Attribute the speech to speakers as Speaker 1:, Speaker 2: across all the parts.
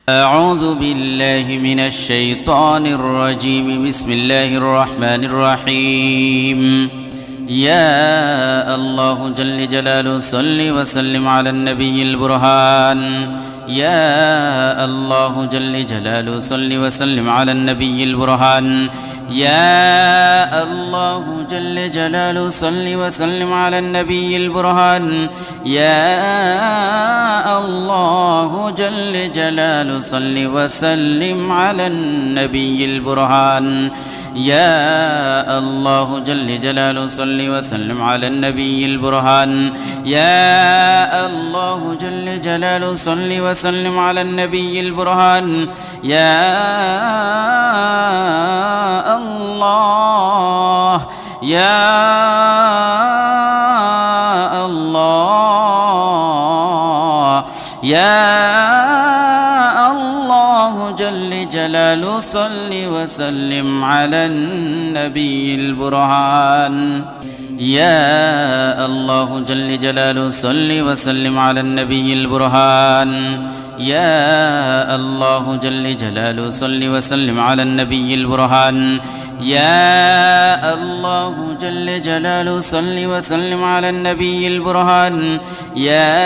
Speaker 1: أعوذ بالله من الشيطان الرجيم. بسم الله الرحمن الرحيم. يا الله جل جلاله صل وسلم على النبي البرهان. يا الله جل جلاله صل وسلم على النبي البرهان. يا الله جل جلاله صل وسلم على النبي البرهان. يا الله جل جلاله صل وسلم على النبي البرهان. يا الله جل جلاله صل وسلم على النبي البرهان. يا الله جل جلاله صل وسلم على النبي البرهان. يا الله يا الله يا الله جل جلاله صل وسلم على النبي البرهان. يا الله جل جلاله صل وسلم على النبي البرهان. يا الله جل جلاله صل وسلم على النبي البرهان. يا الله جل جلاله صل وسلم على النبي البرهان. يا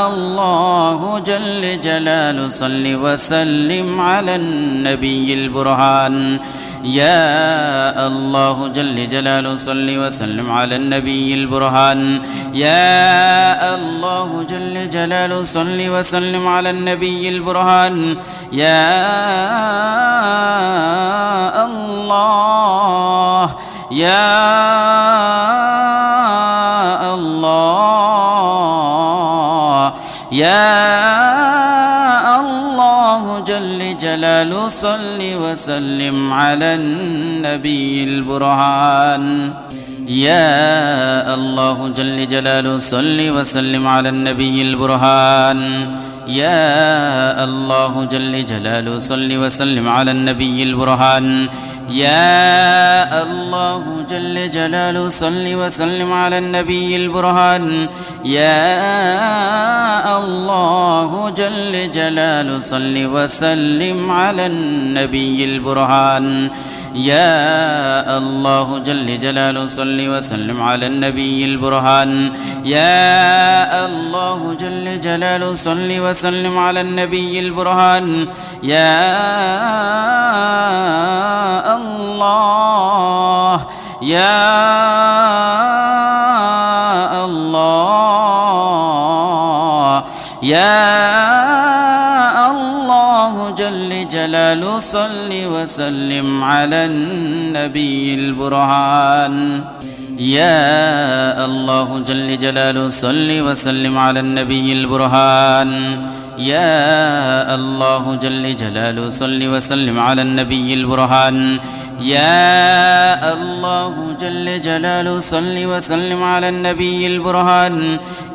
Speaker 1: الله جل جلاله صل وسلم على النبي البرهان. يا الله جل جلاله صل وسلم على النبي البرهان. يا الله جل جلاله صل وسلم على النبي البرهان. يا الله يا الله يا الله جل جلاله صل وسلم على النبي البرهان. يا الله جل جلاله صل وسلم على النبي البرهان. يا الله جل جلاله صل وسلم على النبي البرهان. يا الله جل جلاله صل وسلم على النبي البرهان. يا الله جل جلاله صل وسلم على النبي البرهان. يا الله جل جلاله صل وسلم على النبي البرهان. يا الله جل جلاله صل وسلم على النبي البرهان. يا الله يا الله يا الله جل جلاله صل وسلم على النبي البرهان. يا الله جل جلاله صل وسلم على النبي البرهان. يا الله جل جلاله صل وسلم على النبي البرهان. يا الله جل جلاله صل وسلم على النبي البرهان.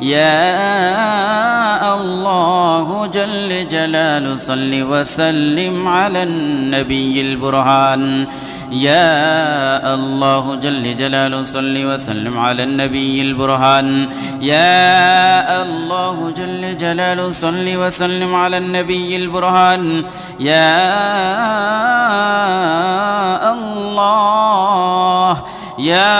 Speaker 1: يا الله جل جلاله صل وسلم على النبي البرهان. يا الله جل جلاله صل وسلم على النبي البرهان. يا الله جل جلاله صل وسلم على النبي البرهان. يا الله يا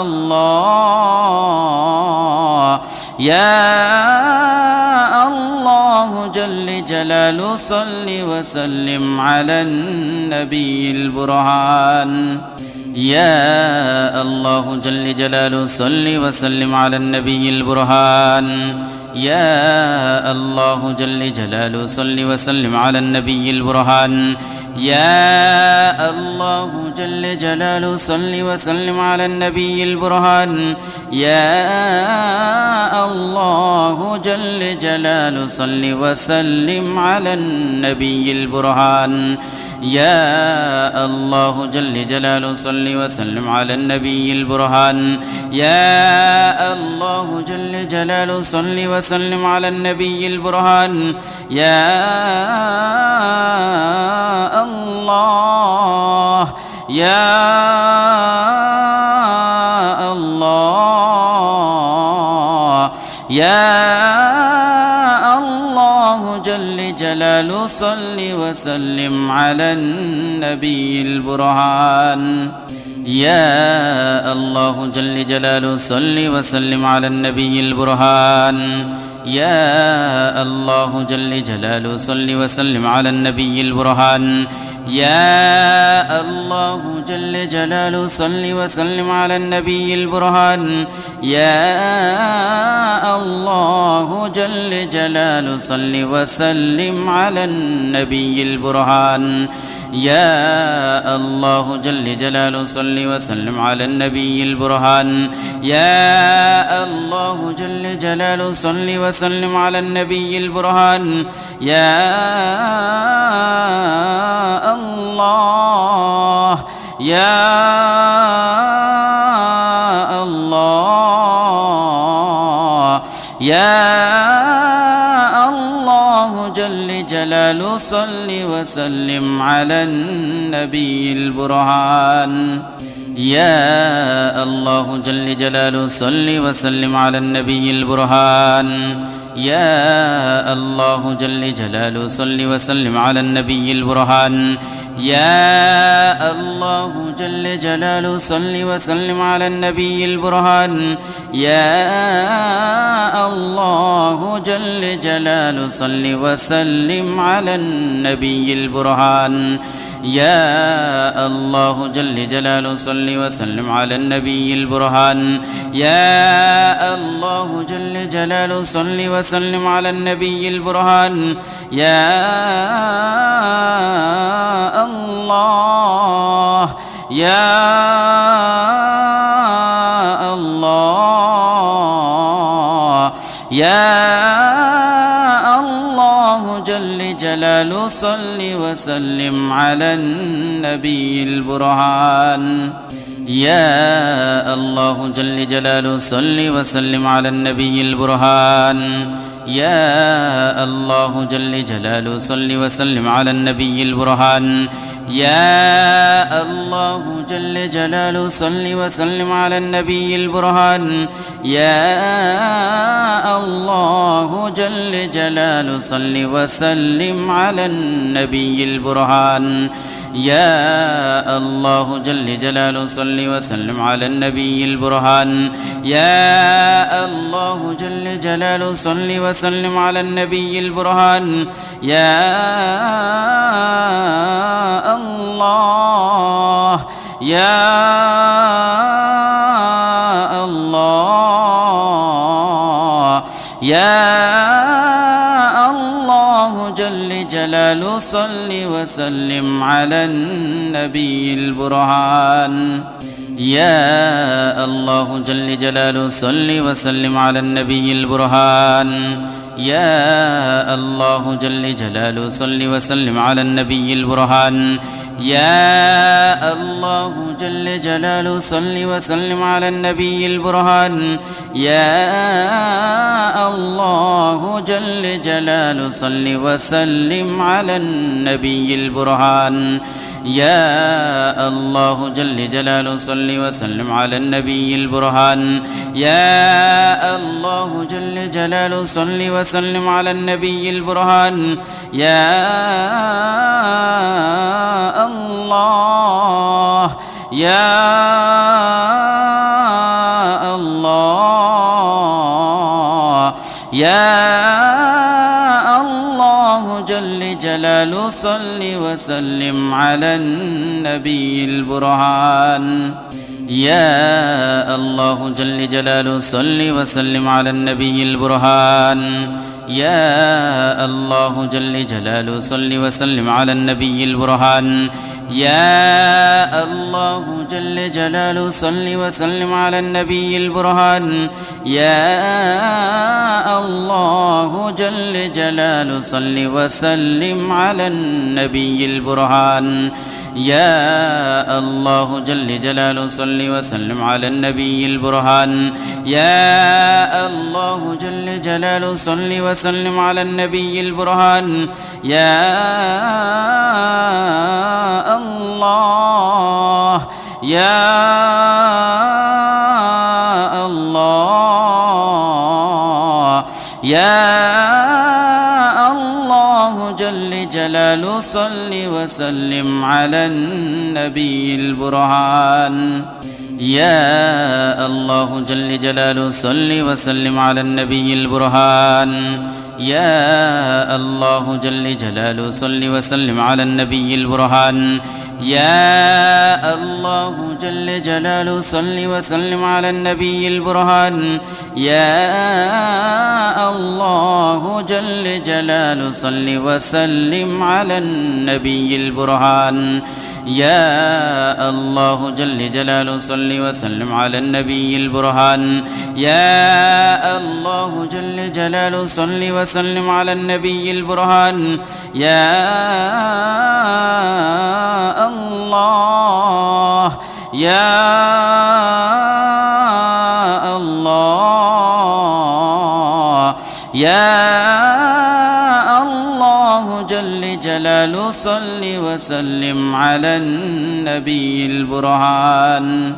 Speaker 1: الله يا الله جل جلاله صل وسلم على النبي البرهان. يا الله جل جلاله صل وسلم على النبي البرهان. يا الله جل جلاله صل وسلم على النبي البرهان. يا الله جل جلاله صل وسلم على النبي البرهان. يا الله جل جلاله صل وسلم على النبي البرهان. يا الله جل جلاله صل وسلم على النبي البرهان. يا الله جل جلاله صل وسلم على النبي البرهان. يا الله يا الله يا جلال صل وسلم على النبي البرهان يا الله جل جلاله صل وسلم على النبي البرهان يا الله جل جلاله صل وسلم على النبي البرهان يا الله جل جلاله صل وسلم على النبي البرهان يا الله جل جلاله صل وسلم على النبي البرهان يا الله جل جلاله صل وسلم على النبي البرهان يا الله جل جلاله صل وسلم على النبي البرهان يا الله يا الله يا الله جل جلاله صل وسلم على النبي البرهان يا الله جل جلاله صل وسلم على النبي البرهان يا الله جل جلاله صل وسلم على النبي البرهان يا الله جل جلاله صل وسلم على النبي البرهان يا الله جل جلاله صل وسلم على النبي البرهان يا الله جل جلاله صل وسلم على النبي البرهان يا الله جل جلاله صل وسلم على النبي البرهان يا الله يا الله يا الله جل جلاله صل وسلم على النبي البرهان يا الله جل جلاله صل وسلم على النبي البرهان يا الله جل جلاله صل وسلم على النبي البرهان يا الله جل جلاله صل وسلم على النبي البرهان يا الله جل جلاله صل وسلم على النبي البرهان يا الله جل جلاله صل وسلم على النبي البرهان يا الله جل جلاله صل وسلم على النبي البرهان يا الله يا الله يا الله جل جلاله صل وسلم على النبي البرهان يا الله جل جلاله صل وسلم على النبي البرهان يا الله جل جلاله صل وسلم على النبي البرهان يا الله جل جلاله صل وسلم على النبي البرهان يا الله جل جلاله صل وسلم على النبي البرهان يا الله جل جلاله صل وسلم على النبي البرهان يا الله جل جلاله صل وسلم على النبي البرهان يا الله يا الله يا الله جل جلاله صل وسلم على النبي البرهان يا الله جل جلاله صل وسلم على النبي البرهان يا الله جل جلاله صل وسلم على النبي البرهان يا الله جل جلاله صل وسلم على النبي البرهان يا الله جل جلاله صل وسلم على النبي البرهان يا الله جل جلاله صل وسلم على النبي البرهان يا الله جل جلاله صل وسلم على النبي البرهان يا الله يا الله يا الله جل جلاله صل وسلم على النبي البرهان يا الله جل جلاله صل وسلم على النبي البرهان يا الله جل جلاله صل وسلم على النبي البرهان يا الله جل جلاله صل وسلم على النبي البرهان يا الله جل جلاله صل وسلم على النبي البرهان يا الله جل جلاله صل وسلم على النبي البرهان يا الله جل جلاله صل وسلم على النبي البرهان يا الله يا الله يا الله جل جلاله صل وسلم على النبي البرهان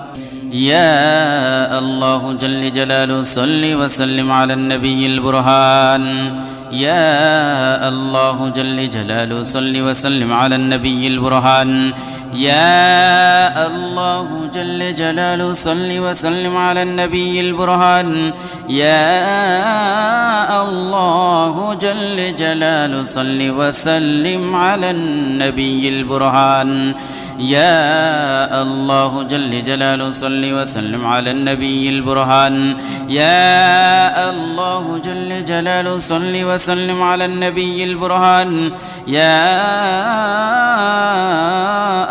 Speaker 1: يا الله جل جلاله صل وسلم على النبي البرهان يا الله جل جلاله صل وسلم على النبي البرهان يا الله جل جلاله صل وسلم على النبي البرهان يا الله جل جلاله صل وسلم على النبي البرهان يا الله جل جلاله صل وسلم على النبي البرهان يا الله جل جلاله صل وسلم على النبي البرهان يا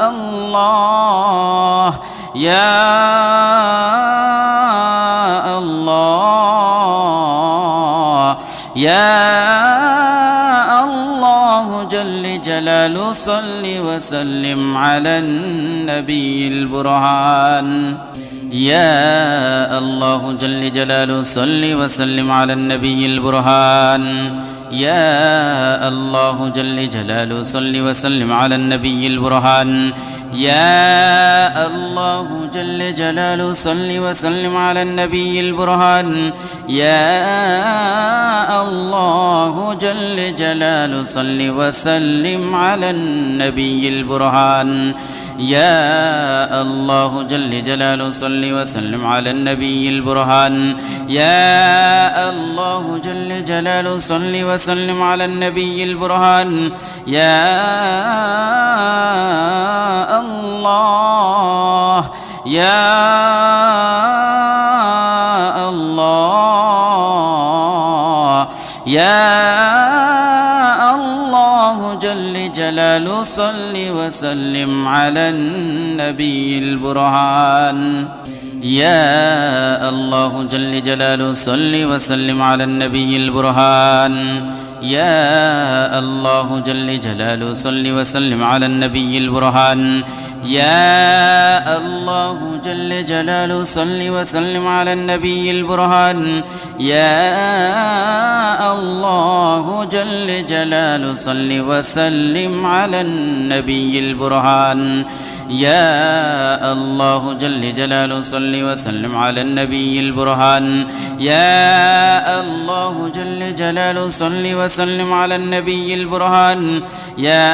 Speaker 1: الله يا الله يا الله جل جلاله صل وسلم على النبي البرهان يا الله جل جلاله صل وسلم على النبي البرهان يا الله جل جلاله صل وسلم على النبي البرهان يا الله جل جلاله صل وسلم على النبي البرهان يا الله جل جلاله صل وسلم على النبي البرهان يا الله جل جلاله صل وسلم على النبي البرهان يا الله جل جلاله صل وسلم على النبي البرهان يا الله يا الله يا الله جل جلاله صل وسلم على النبي البرهان يا الله جل جلاله صل وسلم على النبي البرهان يا الله جل جلاله صل وسلم على النبي البرهان يا الله جل جلاله صل وسلم على النبي البرهان يا الله جل جلاله صل وسلم على النبي البرهان يا الله جل جلاله صل وسلم على النبي البرهان يا الله جل جلاله صل وسلم على النبي البرهان يا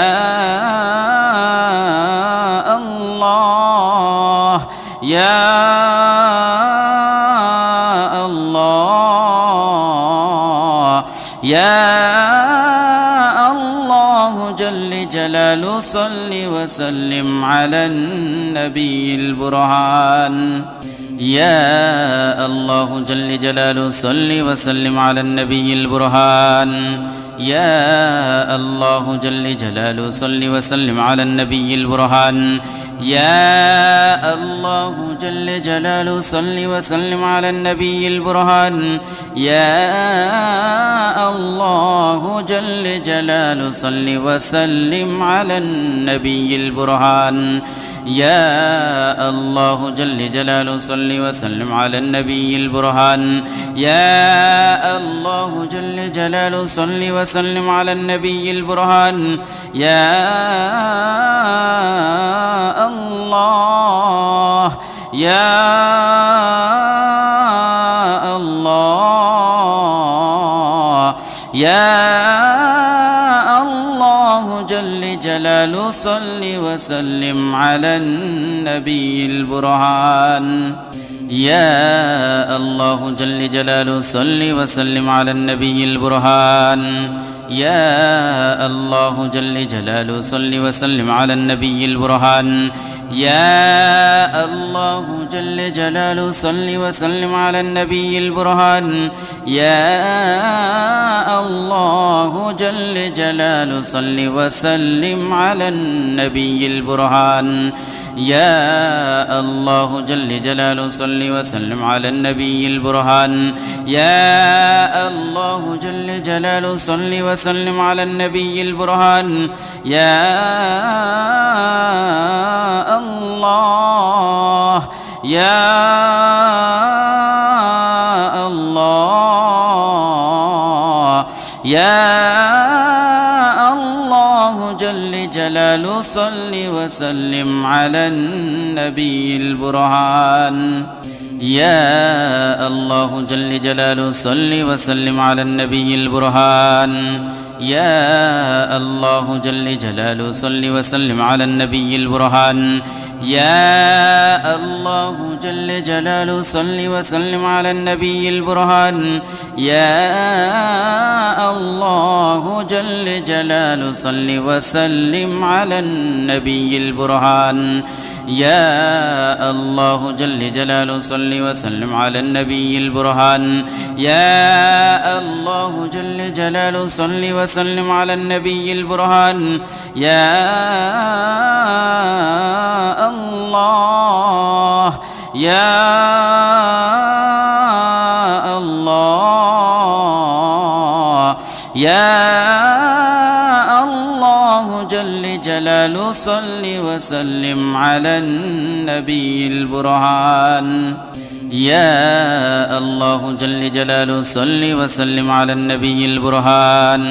Speaker 1: الله يا الله يا الله جل جلاله صل وسلم على النبي البرهان يا الله جل جلاله صل وسلم على النبي البرهان يا الله جل جلاله صل وسلم على النبي البرهان يا الله جل جلاله صل وسلم على النبي البرهان يا الله جل جلاله صل وسلم على النبي البرهان يا الله جل جلاله صل وسلم على النبي البرهان يا الله جل جلاله صل وسلم على النبي البرهان يا الله يا الله يا الله الله جل جلاله صل وسلم على النبي البرهان يا الله جل جلاله صل وسلم على النبي البرهان يا الله جل جلاله صل وسلم على النبي البرهان يا الله جل جلاله صل وسلم على النبي البرهان يا الله جل جلاله صل وسلم على النبي البرهان يا الله جل جلاله صل وسلم على النبي البرهان يا الله جل جلاله صل وسلم على النبي البرهان يا الله يا الله يا الله جل جلاله صل وسلم على النبي البرهان يا الله جل جلاله صل وسلم على النبي البرهان يا الله جل جلاله صل وسلم على النبي البرهان يا الله جل جلاله صل وسلم على النبي البرهان يا الله جل جلاله صل وسلم على النبي البرهان يا الله جل جلاله صل وسلم على النبي البرهان يا الله جل جلاله صل وسلم على النبي البرهان يا الله يا الله يا الله جل جلاله صل وسلم على النبي البرهان يا الله جل جلاله صل وسلم على النبي البرهان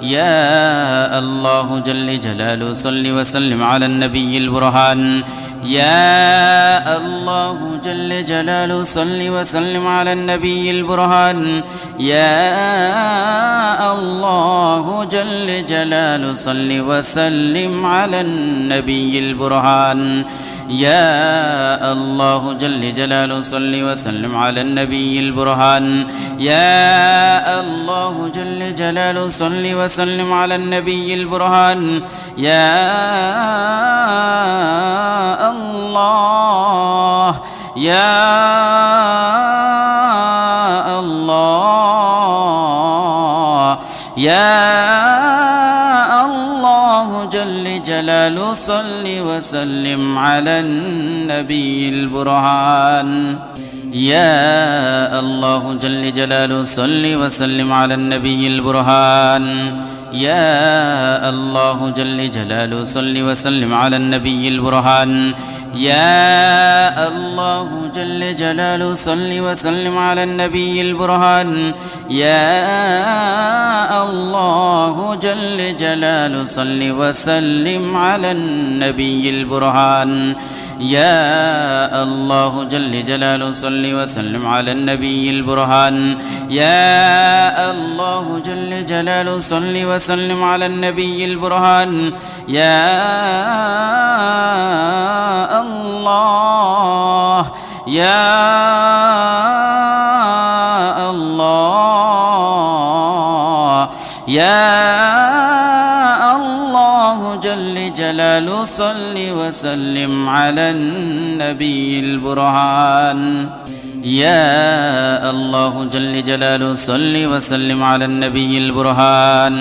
Speaker 1: يا الله جل جلاله صل وسلم على النبي البرهان يا الله جل جلاله صل وسلم على النبي البرهان يا الله جل جلاله صل وسلم على النبي البرهان يا الله جل جلاله صل وسلم على النبي البرهان يا الله جل جلاله صل وسلم على النبي البرهان يا الله يا الله يا الله جل جلاله صل وسلم على النبي البرهان يا الله جل جلاله صل وسلم على النبي البرهان يا الله جل جلاله صل وسلم على النبي البرهان يا الله جل جلاله صل وسلم على النبي البرهان يا الله جل جلاله صل وسلم على النبي البرهان يا الله جل جلاله صل وسلم على النبي البرهان يا الله جل جلاله صل وسلم على النبي البرهان يا الله يا الله يا الله جل جلاله صل وسلم على النبي البرهان يا الله جل جلاله صل وسلم على النبي البرهان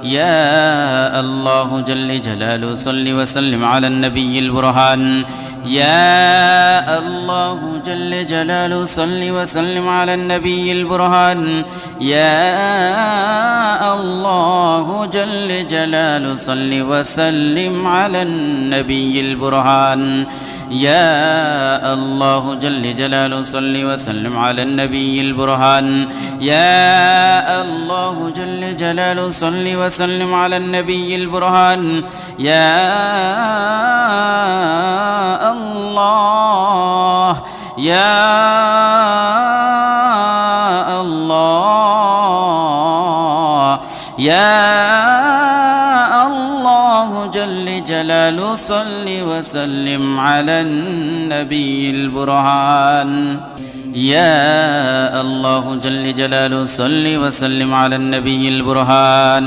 Speaker 1: يا الله جل جلاله صل وسلم على النبي البرهان يا الله جل جلاله صل وسلم على النبي البرهان يا الله جل جلاله صل وسلم على النبي البرهان يا الله جل جلاله صل وسلم على النبي البرهان يا الله جل جلاله صل وسلم على النبي البرهان يا الله يا الله يا الله جل جلاله صل وسلم على النبي البرهان. يا الله جل جلاله صل وسلم على النبي البرهان.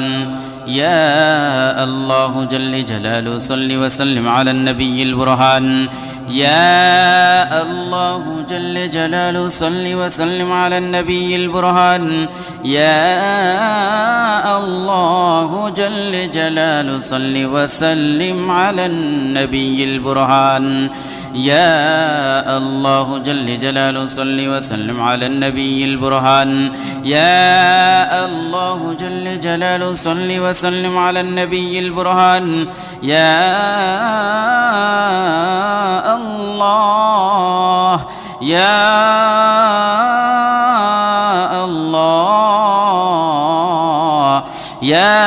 Speaker 1: يا الله جل جلاله صل وسلم على النبي البرهان. يا الله جل جلاله صل وسلم على النبي البرهان. يا الله جل جلاله صل وسلم على النبي البرهان. يا الله جل جلاله صل وسلم على النبي البرهان. يا الله جل جلاله صل وسلم على النبي البرهان. يا الله يا الله يا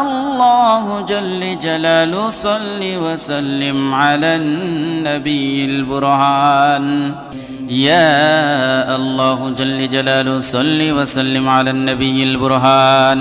Speaker 1: الله جل جلاله صل وسلم على النبي البرهان. يا الله جل جلاله صل وسلم على النبي البرهان.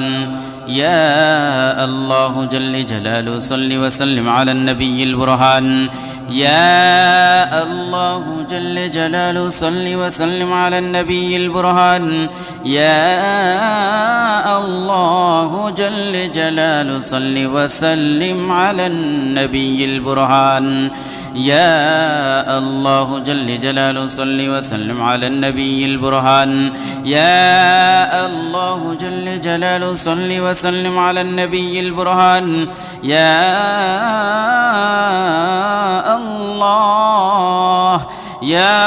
Speaker 1: يا الله جل جلاله صل وسلم على النبي البرهان. يا الله جل جلاله صل وسلم على النبي البرهان. يا الله جل جلاله صل وسلم على النبي البرهان. يا الله جل جلاله صل وسلم على النبي البرهان. يا الله جل جلاله صل وسلم على النبي البرهان. يا الله يا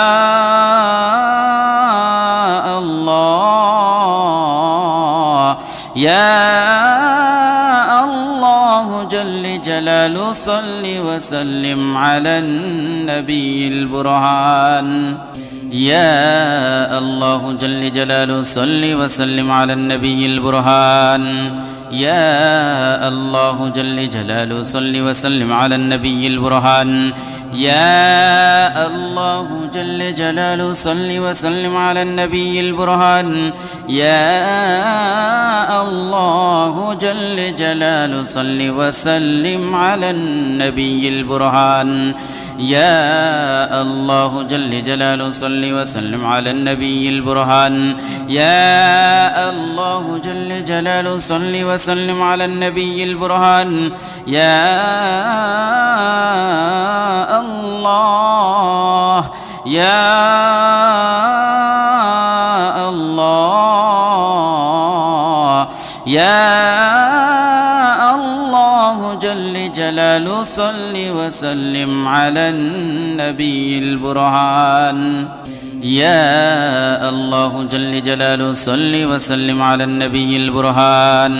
Speaker 1: الله يا الله جل جلاله صل وسلم على النبي البرهان. يا الله جل جلاله صل وسلم على النبي البرهان. يا الله جل جلاله صل وسلم على النبي البرهان. يا الله جل جلاله صل وسلم على النبي البرهان. يا الله جل جلاله صل وسلم على النبي البرهان. يا الله جل جلاله صل وسلم على النبي البرهان. يا الله جل جلاله صل وسلم على النبي البرهان. يا الله يا الله يا الله جل جلاله صل وسلم على النبي البرهان. يا الله جل جلاله صل وسلم على النبي البرهان.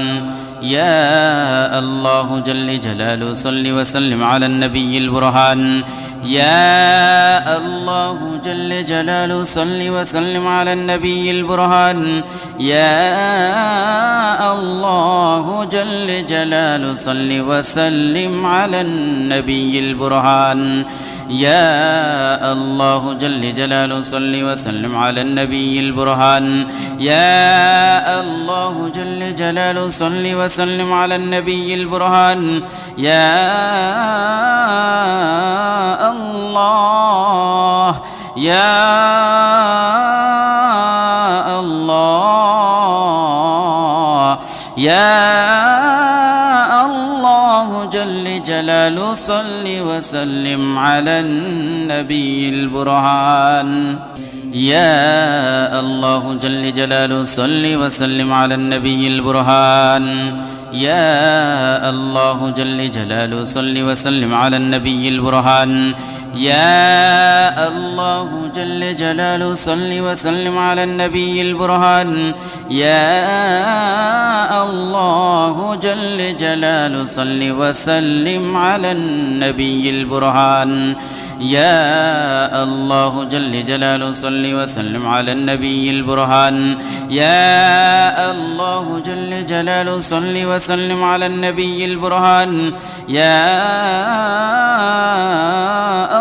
Speaker 1: يا الله جل جلاله صل وسلم على النبي البرهان. يا الله جل جلاله صل وسلم على النبي البرهان. يا الله جل جلاله صل وسلم على النبي البرهان. يا الله جل جلاله صل وسلم على النبي البرهان. يا الله جل جلاله صل وسلم على النبي البرهان. يا الله يا الله يا الله جل جلاله صل وسلم على النبي البرهان. يا الله جل جلاله صل وسلم على النبي البرهان. يا الله جل جلاله صل وسلم على النبي البرهان. يا الله جل جلاله صل وسلم على النبي البرهان. يا الله جل جلاله صل وسلم على النبي البرهان. يا الله جل جلاله صل وسلم على النبي البرهان. يا الله جل جلاله صل وسلم على النبي البرهان. يا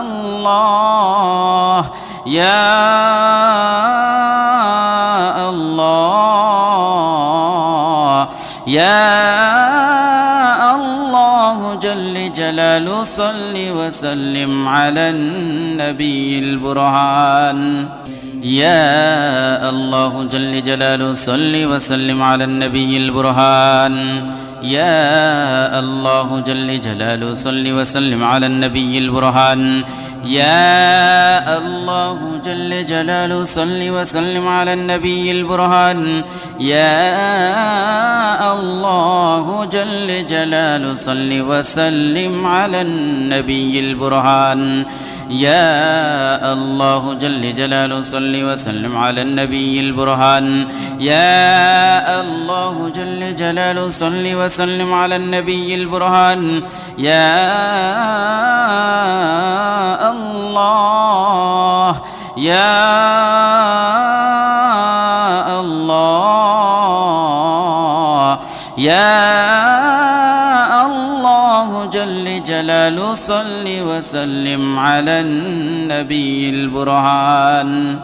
Speaker 1: الله يا الله يا الله جل جلاله صل وسلم على النبي البرهان يا الله جل جلاله صل وسلم على النبي البرهان يا الله جل جلاله صل وسلم على النبي البرهان يا الله جل جلاله صل وسلم على النبي البرهان يا الله جل جلاله صل وسلم على النبي البرهان يا الله جل جلاله صل وسلم على النبي البرهان يا الله جل جلاله صل وسلم على النبي البرهان يا الله يا الله يا الله جل جلاله صل وسلم على النبي البرهان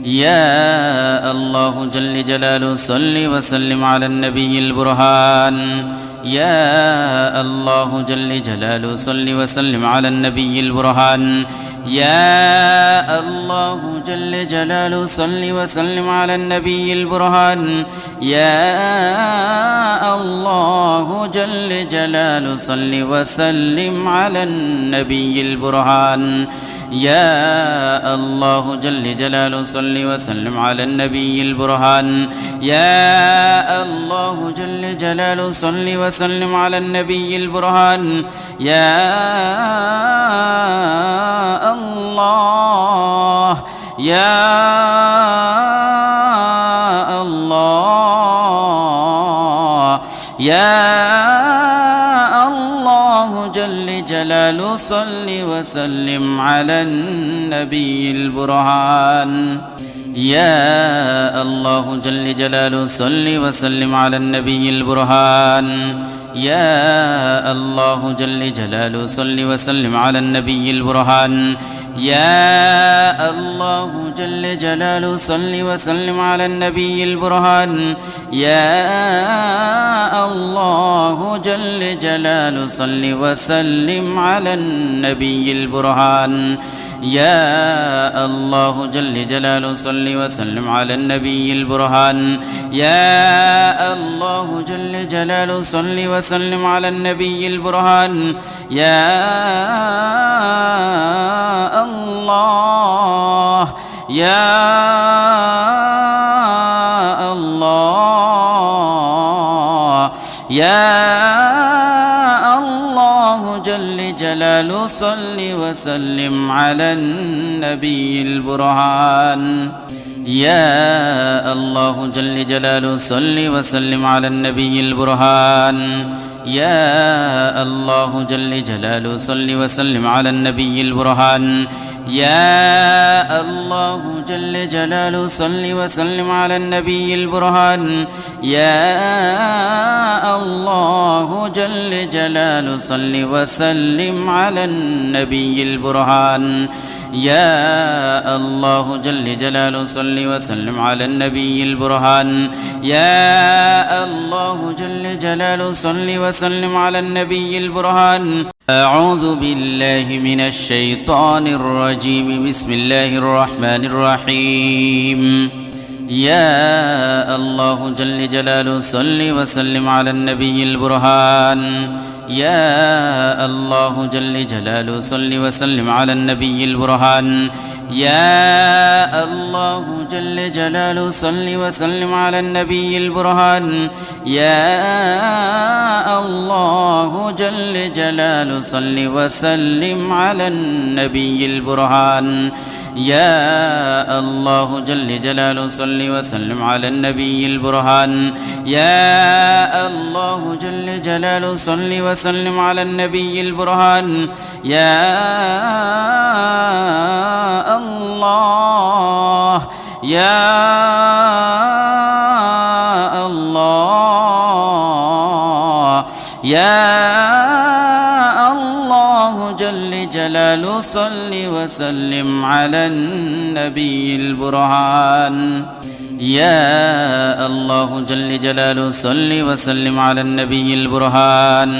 Speaker 1: يا الله جل جلاله صل وسلم على النبي البرهان يا الله جل جلاله صل وسلم على النبي البرهان يا الله جل جلاله صل وسلم على النبي البرهان يا الله جل جلاله صل وسلم على النبي البرهان يا الله جل جلاله صل وسلم على النبي البرهان يا الله جل جلاله صل وسلم على النبي البرهان يا الله يا الله يا الله جل جلاله صل وسلم على النبي البرهان يا الله جل جلاله صل وسلم على النبي البرهان يا الله جل جلاله صل وسلم على النبي البرهان يا الله جل جلاله صل وسلم على النبي البرهان يا الله جل جلاله صل وسلم على النبي البرهان يا الله جل جلاله صل وسلم على النبي البرهان يا الله جل جلاله صل وسلم على النبي البرهان يا الله يا الله يا الله جل جلاله صل وسلم على النبي البرهان يا الله جل جلاله صل وسلم على النبي البرهان يا الله جل جلاله صل وسلم على النبي البرهان يا الله جل جلاله صل وسلم على النبي البرهان يا الله جل جلاله صل وسلم على النبي البرهان يا الله جل جلاله صل وسلم على النبي البرهان يا الله جل جلاله صل وسلم على النبي البرهان أعوذ بالله من الشيطان الرجيم بسم الله الرحمن الرحيم يا الله جل جلاله صل وسلم على النبي البرهان يا الله جل جلاله صل وسلم على النبي البرهان يا الله جل جلاله صل وسلم على النبي البرهان يا الله جل جلاله صل وسلم على النبي البرهان يا الله جل جلاله صل وسلم على النبي البرهان يا الله جل جلاله صل وسلم على النبي البرهان يا الله يا الله يا الله جل جلاله صل وسلم على النبي البرهان يا الله جل جلاله صل وسلم على النبي البرهان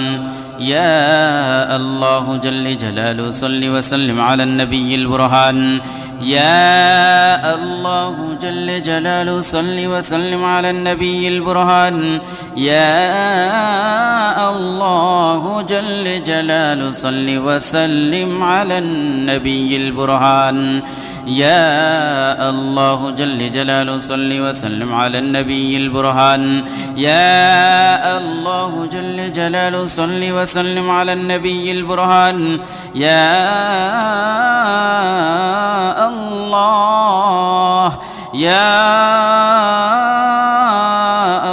Speaker 1: يا الله جل جلاله صل وسلم على النبي البرهان يا الله جل جلاله صل وسلم على النبي البرهان يا الله جل جلاله صل وسلم على النبي البرهان يا الله جل جلاله صل وسلم على النبي البرهان يا الله جل جلاله صل وسلم على النبي البرهان يا الله يا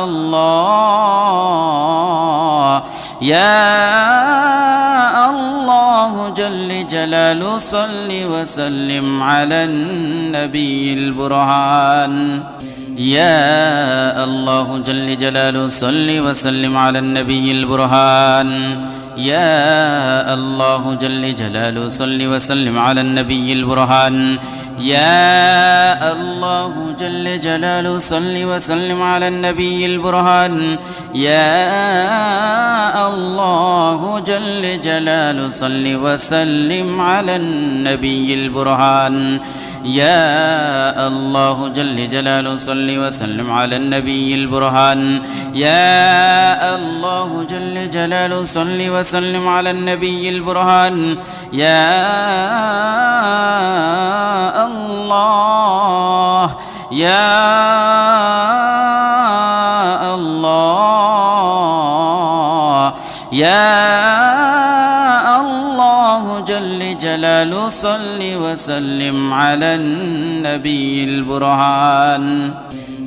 Speaker 1: الله يا الله جل جلاله صل وسلم على النبي البرهان يا الله جل جلاله صل وسلم على النبي البرهان يا الله جل جلاله صل وسلم على النبي البرهان يا الله جل جلاله صل وسلم على النبي البرهان يا الله جل جلاله صل وسلم على النبي البرهان يا الله جل جلاله صل وسلم على النبي البرهان يا الله جل جلاله صل وسلم على النبي البرهان يا الله يا الله يا الله جل جلاله صل وسلم على النبي البرهان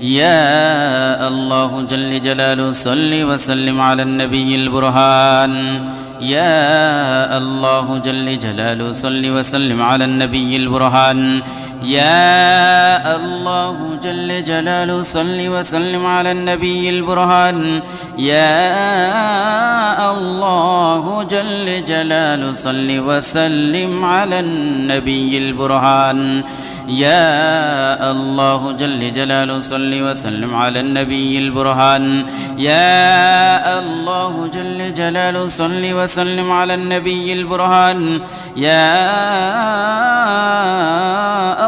Speaker 1: يا الله جل جلاله صل وسلم على النبي البرهان يا الله جل جلاله صل وسلم على النبي البرهان يا الله جل جلاله صل وسلم على النبي البرهان يا الله جل جلاله صل وسلم على النبي البرهان يا الله جل جلاله صل وسلم على النبي البرهان يا الله جل جلاله صل وسلم على النبي البرهان يا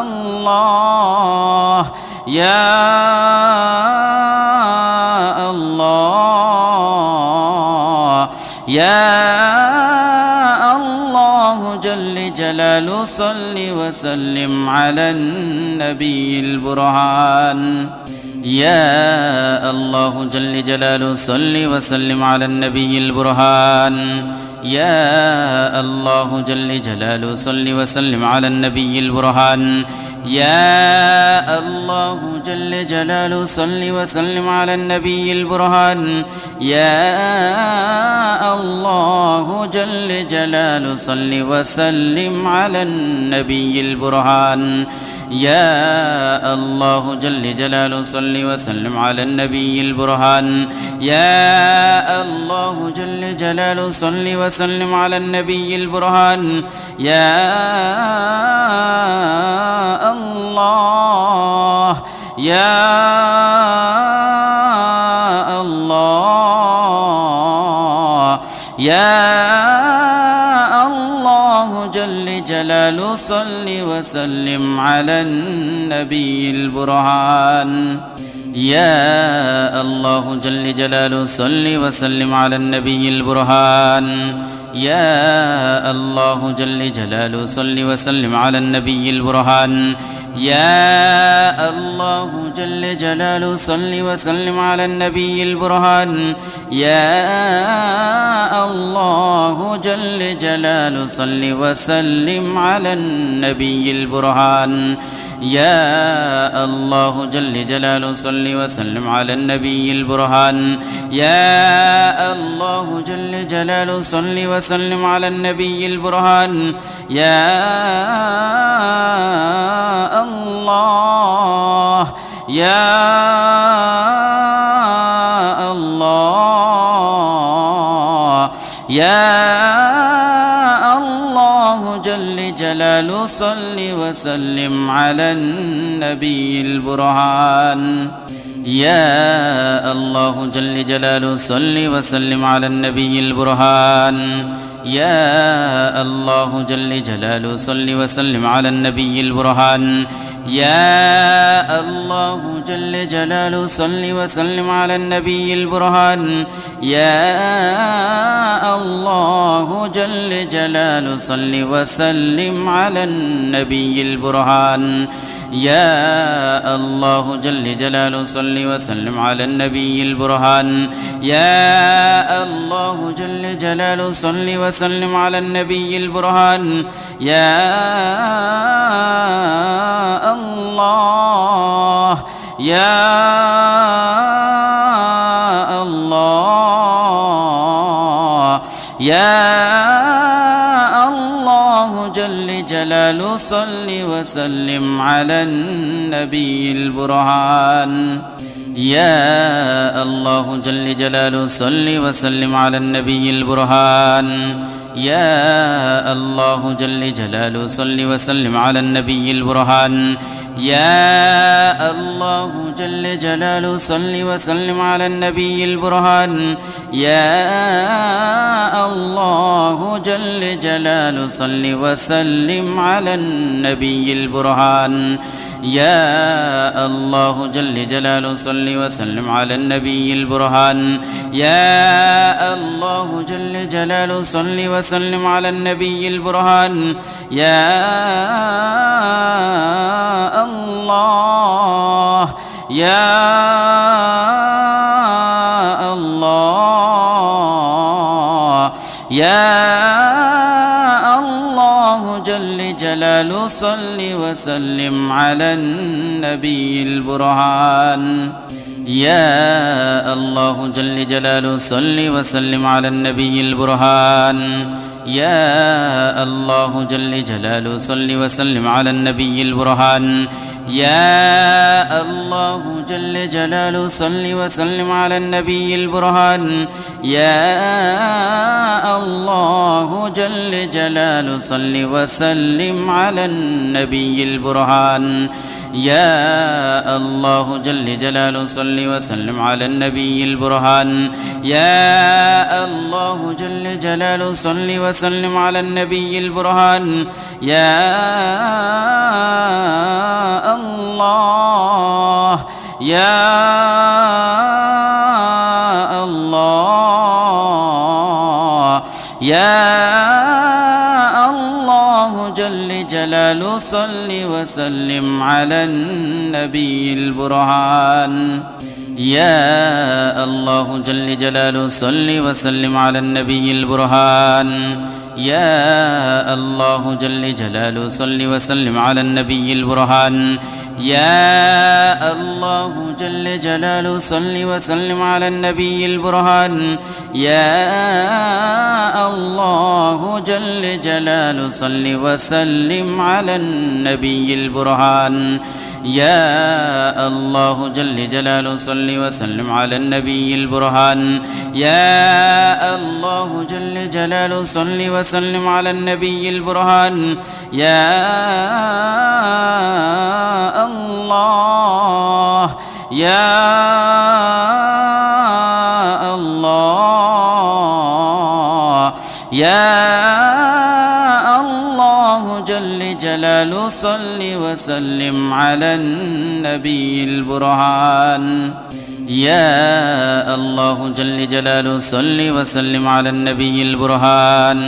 Speaker 1: الله يا الله يا الله جل جلاله صل وسلم على النبي البرهان يا الله جل جلاله صل وسلم على النبي البرهان يا الله جل جلاله صل وسلم على النبي البرهان يا الله جل جلاله صل وسلم على النبي البرهان يا الله جل جلاله صل وسلم على النبي البرهان يا الله جل جلاله صل وسلم على النبي البرهان يا الله جل جلاله صل وسلم على النبي البرهان يا الله يا الله يا الله جل جلاله صل وسلم على النبي البرهان يا الله جل جلاله صل وسلم على النبي البرهان يا الله جل جلاله صل وسلم على النبي البرهان يا الله جل جلاله صل وسلم على النبي البرهان يا الله جل جلاله صل وسلم على النبي البرهان يا الله جل جلاله صل وسلم على النبي البرهان يا الله جل جلاله صل وسلم على النبي البرهان يا الله يا الله يا الله جل جلاله صل وسلم على النبي البرهان يا الله جل جلاله صل وسلم على النبي البرهان يا الله جل جلاله صل وسلم على النبي البرهان يا الله جل جلاله صل وسلم على النبي البرهان يا الله جل جلاله صل وسلم على النبي البرهان يا الله جل جلاله صل وسلم على النبي البرهان يا الله جل جلاله صل وسلم على النبي البرهان يا الله يا الله يا الله جل جلاله صل وسلم على النبي البرهان يا الله جل جلاله صل وسلم على النبي البرهان يا الله جل جلاله صل وسلم على النبي البرهان يا الله جل جلاله صل وسلم على النبي البرهان يا الله جل جلاله صل وسلم على النبي البرهان يا الله جل جلاله صل وسلم على النبي البرهان يا الله جل جلاله صل وسلم على النبي البرهان يا الله يا الله يا الله جل جلاله صل وسلم على النبي البرهان يا الله جل جلاله صل وسلم على النبي البرهان يا الله جل جلاله صل وسلم على النبي البرهان يا الله جل جلاله صل وسلم على النبي البرهان يا الله جل جلاله صل وسلم على النبي البرهان يا الله جل جلاله صل وسلم على النبي البرهان يا الله جل جلاله صل وسلم على النبي البرهان يا الله يا الله يا الله جل جلاله صل وسلم على النبي البرهان يا الله جل جلاله صل وسلم على النبي البرهان يا الله جل جلاله صل وسلم على النبي البرهان يا الله جل جلاله صل وسلم على النبي البرهان يا الله جل جلاله صل وسلم على النبي البرهان يا الله جل جلاله صل وسلم على النبي البرهان يا الله جل جلاله صل وسلم على النبي البرهان يا الله يا الله يا الله جل جلاله صل وسلم على النبي البرهان يا الله جل جلاله صل وسلم على النبي البرهان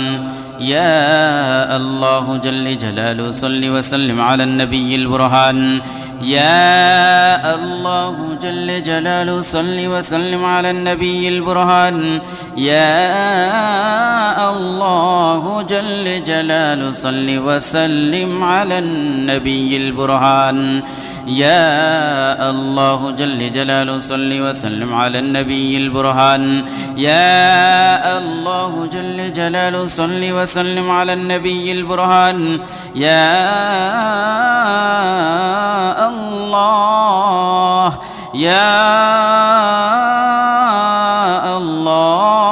Speaker 1: يا الله جل جلاله صل وسلم على النبي البرهان يا الله جل جلاله صل وسلم على النبي البرهان يا الله جل جلاله صل وسلم على النبي البرهان يا الله جل جلاله صل وسلم على النبي البرهان يا الله جل جلاله صل وسلم على النبي البرهان يا الله يا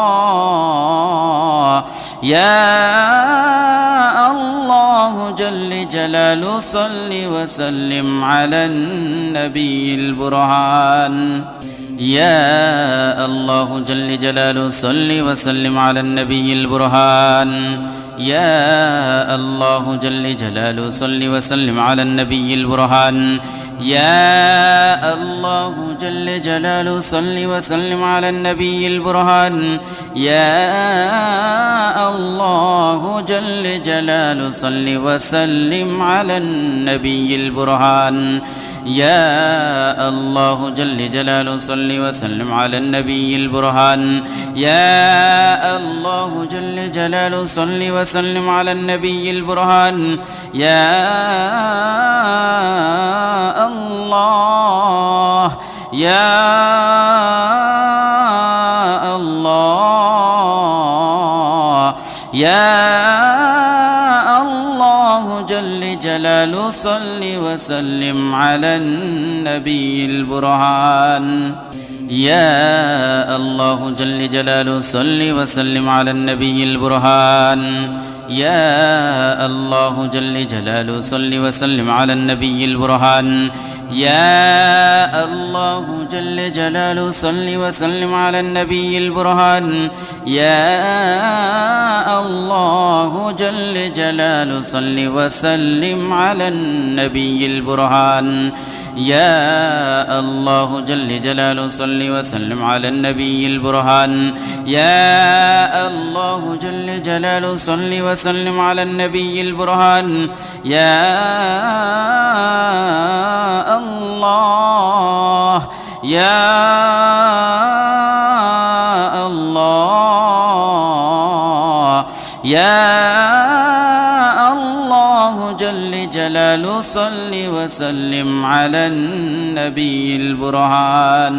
Speaker 1: الله يا الله جل جلال صل وسلم على النبي البرهان. يا الله جل جلاله صل وسلم على النبي البرهان. يا الله جل جلاله صل وسلم على النبي البرهان. يا الله جل جلاله صل وسلم على النبي البرهان. يا الله جل جلاله صل وسلم على النبي البرهان. يا الله جل جلاله صل وسلم على النبي البرهان. يا الله جل جلاله صل وسلم على النبي البرهان. يا الله يا الله يا الله جل جلاله صل وسلم على النبي البرهان. يا الله جل جلاله صل وسلم على النبي البرهان. يا الله جل جلاله صل وسلم على النبي البرهان. يا الله جل جلاله صل وسلم على النبي البرهان. يا الله جل جلاله صل وسلم على النبي البرهان. يا الله جل جلاله صل وسلم على النبي البرهان. يا الله جل جلاله صل وسلم على النبي البرهان. يا الله يا الله يا الله جل جلاله صل وسلم على النبي البرهان.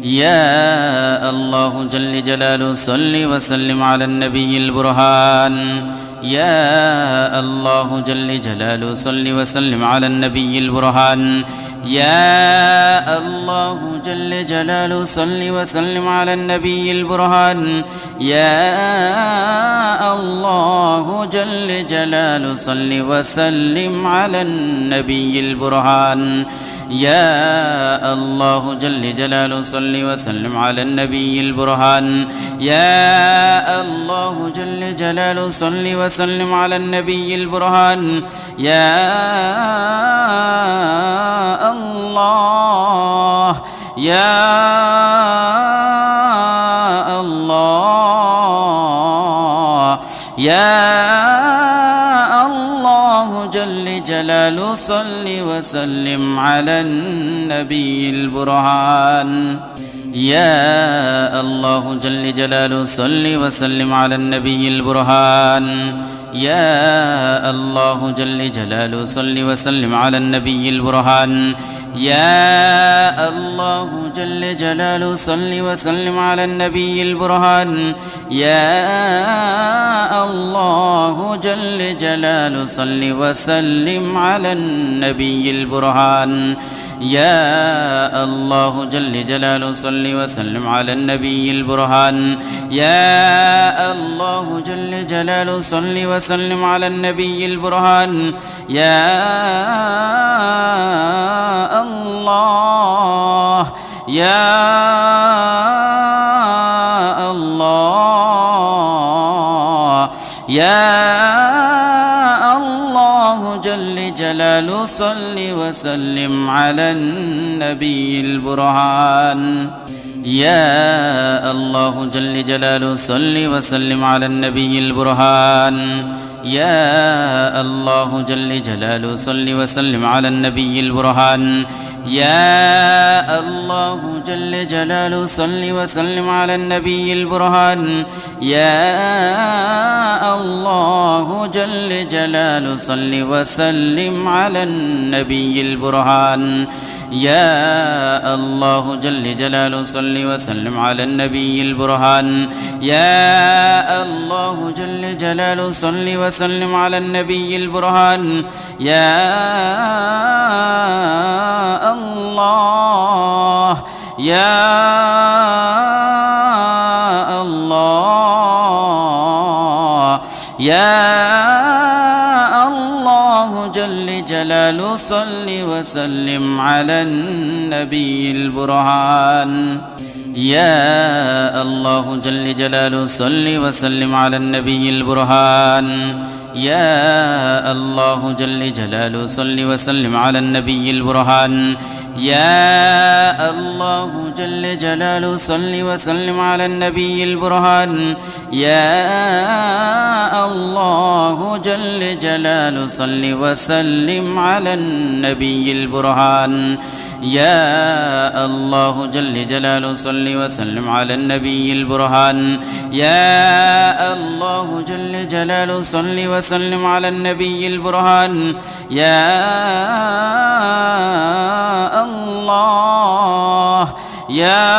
Speaker 1: يا الله جل جلاله صل وسلم على النبي البرهان. يا الله جل جلاله صل وسلم على النبي البرهان. يا الله جل جلاله صل وسلم على النبي البرهان. يا الله جل جلاله صل وسلم على النبي البرهان. يا الله جل جلاله صل وسلم على النبي البرهان. يا الله جل جلاله صل وسلم على النبي البرهان. يا الله يا الله يا الله جل جلاله صل وسلم على النبي البرهان. يا الله جل جلاله صل وسلم على النبي البرهان. يا الله جل جلاله صل وسلم على النبي البرهان. يا الله جل جلاله صل وسلم على النبي البرهان. يا الله جل جلاله صل وسلم على النبي البرهان. يا الله جل جلاله صل وسلم على النبي البرهان. يا الله جل جلاله صل وسلم على النبي البرهان. يا الله يا الله يا الله جل جلاله صل وسلم على النبي البرهان. يا الله جل جلاله صل وسلم على النبي البرهان. يا الله جل جلاله صل وسلم على النبي البرهان. يا الله جل جلاله صل وسلم على النبي البرهان. يا الله جل جلاله صل وسلم على النبي البرهان. يا الله جل جلاله صل وسلم على النبي البرهان. يا الله جل جلاله صل وسلم على النبي البرهان. يا الله يا الله يا الله جل جلال صل وسلم على النبي البرهان يا الله جل جلاله صل وسلم على النبي البرهان يا الله جل جلاله صل وسلم على النبي البرهان يا الله جل جلاله صل وسلم على النبي البرهان يا الله جل جلاله صل وسلم على النبي البرهان يا الله جل جلاله صل وسلم على النبي البرهان يا الله جل جلاله صل وسلم على النبي البرهان يا الله يا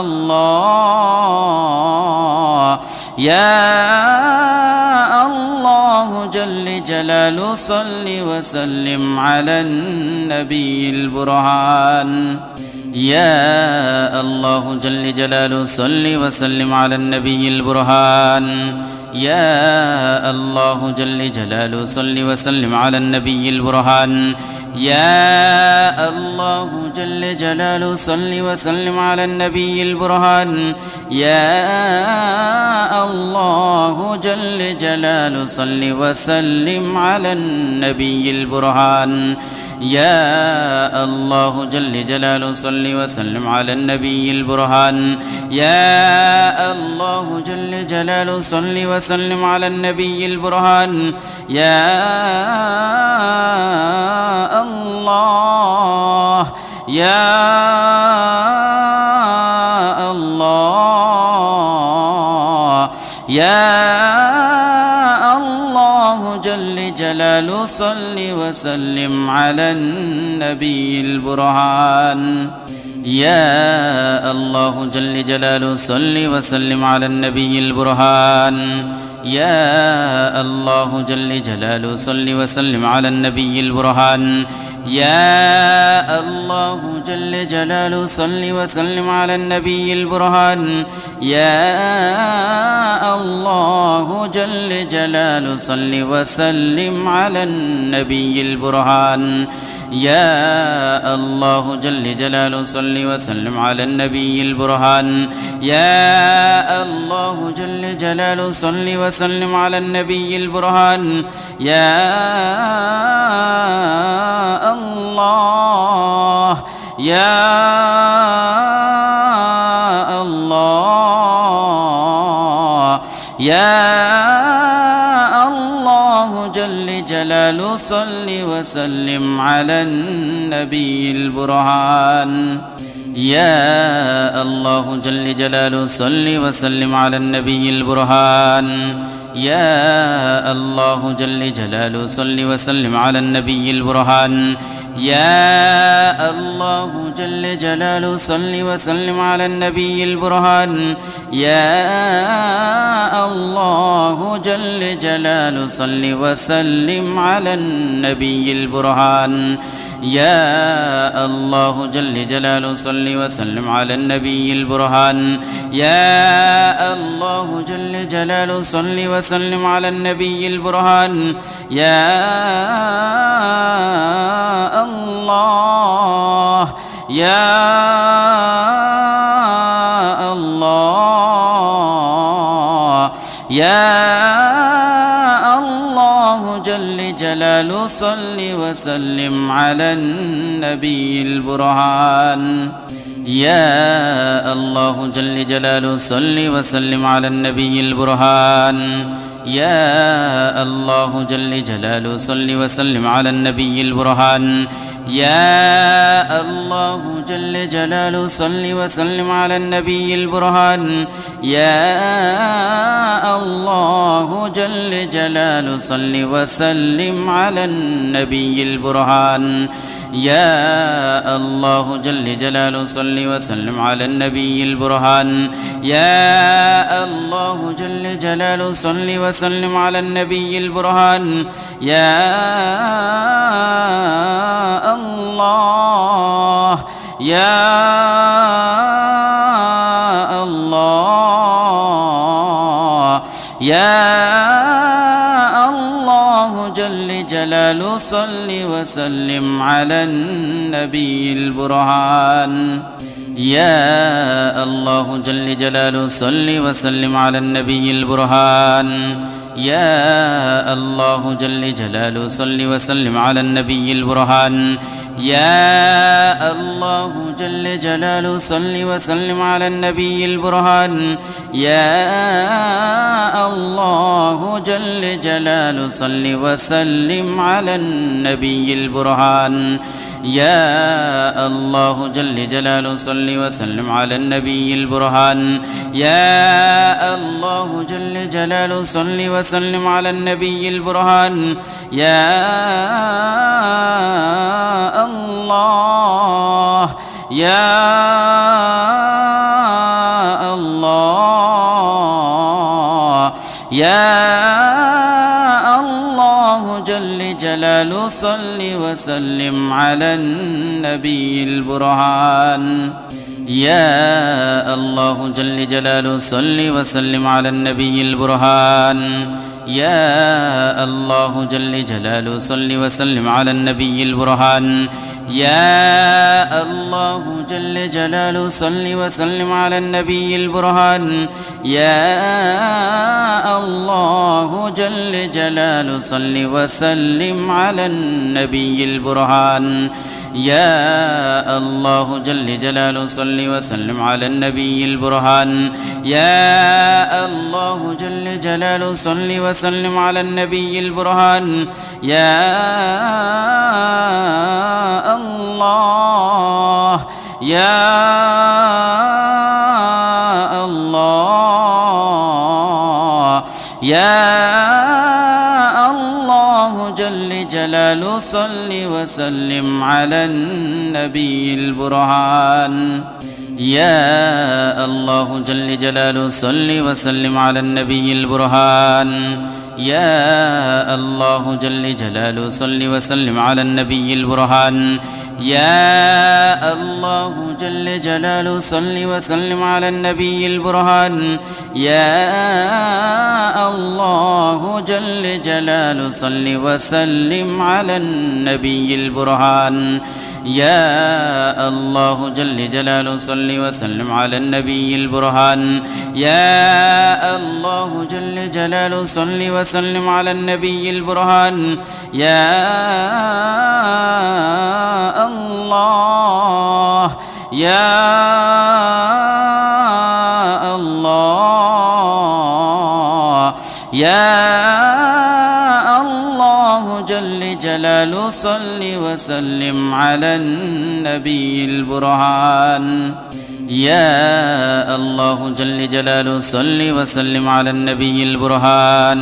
Speaker 1: الله يا الله جل جلاله صل وسلم على النبي البرهان يا الله جل جلاله صل وسلم على النبي البرهان يا الله جل جلاله صل وسلم على النبي البرهان يا الله جل جلاله صل وسلم على النبي البرهان يا الله جل جلاله صل وسلم على النبي البرهان يا الله جل جلاله صل وسلم على النبي البرهان يا الله جل جلاله صل وسلم على النبي البرهان يا الله يا الله يا الله جل جلاله صل وسلم على النبي البرهان يا الله جل جلاله صل وسلم على النبي البرهان يا الله جل جلاله صل وسلم على النبي البرهان يا الله جل جلاله صل وسلم على النبي البرهان يا الله جل جلاله صل وسلم على النبي البرهان يا الله جل جلاله صل وسلم على النبي البرهان يا الله جل جلاله صل وسلم على النبي البرهان يا الله يا الله يا الله جل جلاله صل وسلم على النبي البرهان يا الله جل جلاله صل وسلم على النبي البرهان يا الله جل جلاله صل وسلم على النبي البرهان يا الله جل جلاله صل وسلم على النبي البرهان يا الله جل جلاله صل وسلم على النبي البرهان يا الله جل جلاله صل وسلم على النبي البرهان يا الله جل جلاله صل وسلم على النبي البرهان يا الله يا الله يا الله جل جلاله صل وسلم على النبي البرهان يا الله جل جلاله صل وسلم على النبي البرهان يا الله جل جلاله صل وسلم على النبي البرهان يا الله جل جلاله صل وسلم على النبي البرهان يا الله جل جلاله صل وسلم على النبي البرهان يا الله جل جلاله صل وسلم على النبي البرهان يا الله جل جلاله صل وسلم على النبي البرهان يا الله يا الله يا الله جلاله صل وسلم على النبي البرهان يا الله جل جلاله صل وسلم على النبي البرهان يا الله جل جلاله صل وسلم على النبي البرهان يا الله جل جلاله صل وسلم على النبي البرهان يا الله جل جلاله صل وسلم على النبي البرهان يا الله جل جلاله صل وسلم على النبي البرهان يا الله جل جلاله صل وسلم على النبي البرهان يا الله يا الله يا الله جل جلاله صل وسلم على النبي البرهان يا الله جل جلاله صل وسلم على النبي البرهان يا الله جل جلاله صل وسلم على النبي البرهان يا الله جل جلاله صل وسلم على النبي البرهان يا الله جل جلاله صل وسلم على النبي البرهان يا الله جل جلاله صل وسلم على النبي البرهان يا الله جل جلاله صل وسلم على النبي البرهان يا الله يا الله يا الله جل جلاله صل وسلم على النبي البرهان يا الله جل جلاله صل وسلم على النبي البرهان يا الله جل جلاله صل وسلم على النبي البرهان يا الله جل جلاله صل وسلم على النبي البرهان يا الله جل جلاله صل وسلم على النبي البرهان يا الله جل جلاله صل وسلم على النبي البرهان يا الله جل جلاله صل وسلم على النبي البرهان يا الله يا الله يا الله جل جلاله صل وسلم على النبي البرهان يا الله جل جلاله صل وسلم على النبي البرهان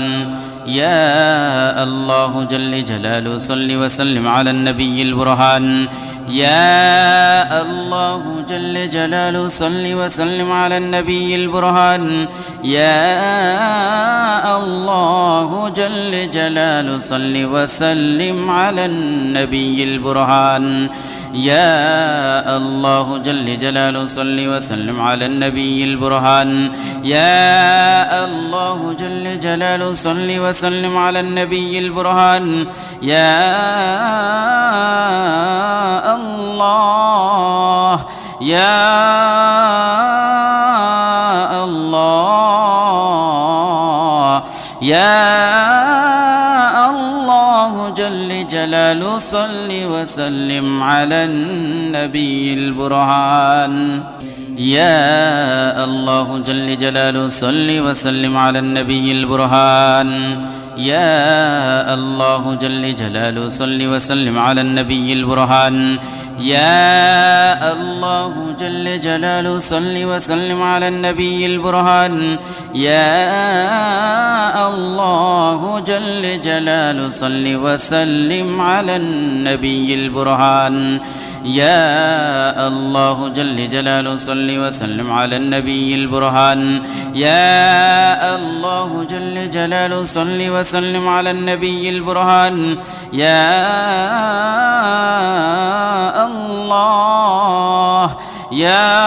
Speaker 1: يا الله جل جلاله صل وسلم على النبي البرهان يا الله جل جلاله صل وسلم على النبي البرهان يا الله جل جلاله صل وسلم على النبي البرهان يا الله جل جلاله صل وسلم على النبي البرهان يا الله جل جلاله صل وسلم على النبي البرهان يا الله يا الله يا الله جل جلاله صل وسلم على النبي البرهان يا الله جل جلاله صل وسلم على النبي البرهان يا الله جل جلاله صل وسلم على النبي البرهان يا الله جل جلاله صل وسلم على النبي البرهان يا الله جل جلاله صل وسلم على النبي البرهان يا الله جل جلاله صل وسلم على النبي البرهان يا الله جل جلاله صل وسلم على النبي البرهان يا الله يا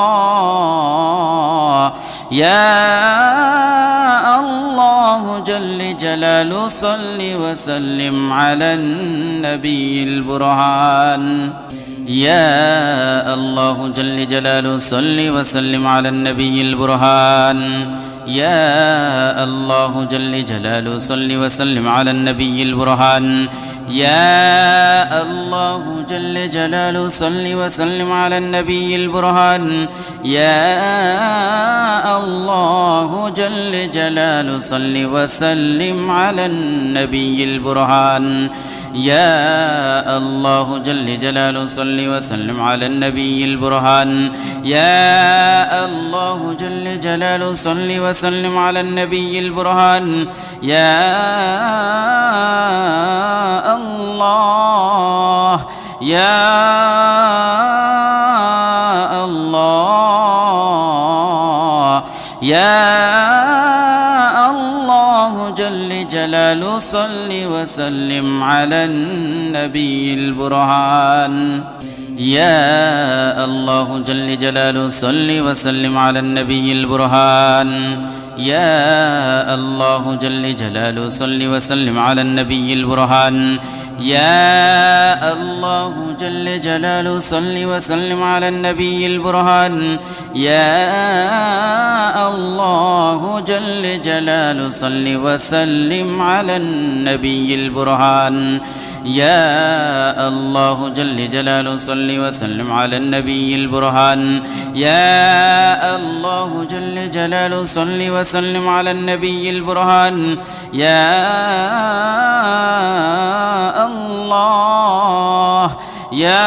Speaker 1: الله يا الله جل جلاله صل وسلم على النبي البرهان يا الله جل جلاله صل وسلم على النبي البرهان يا الله جل جلاله صل وسلم على النبي البرهان يا الله جل جلاله صل وسلم على النبي البرهان يا الله جل جلاله صل وسلم على النبي البرهان يا الله جل جلاله صل وسلم على النبي البرهان يا الله جل جلاله صل وسلم على النبي البرهان يا الله يا الله يا الله جل جلاله صل وسلم على النبي البرهان يا الله جل جلاله صل وسلم على النبي البرهان يا الله جل جلاله صل وسلم على النبي البرهان يا الله جل جلاله صل وسلم على النبي البرهان يا الله جل جلاله صل وسلم على النبي البرهان يا الله جل جلاله صل وسلم على النبي البرهان يا الله جل جلاله صل وسلم على النبي البرهان يا الله يا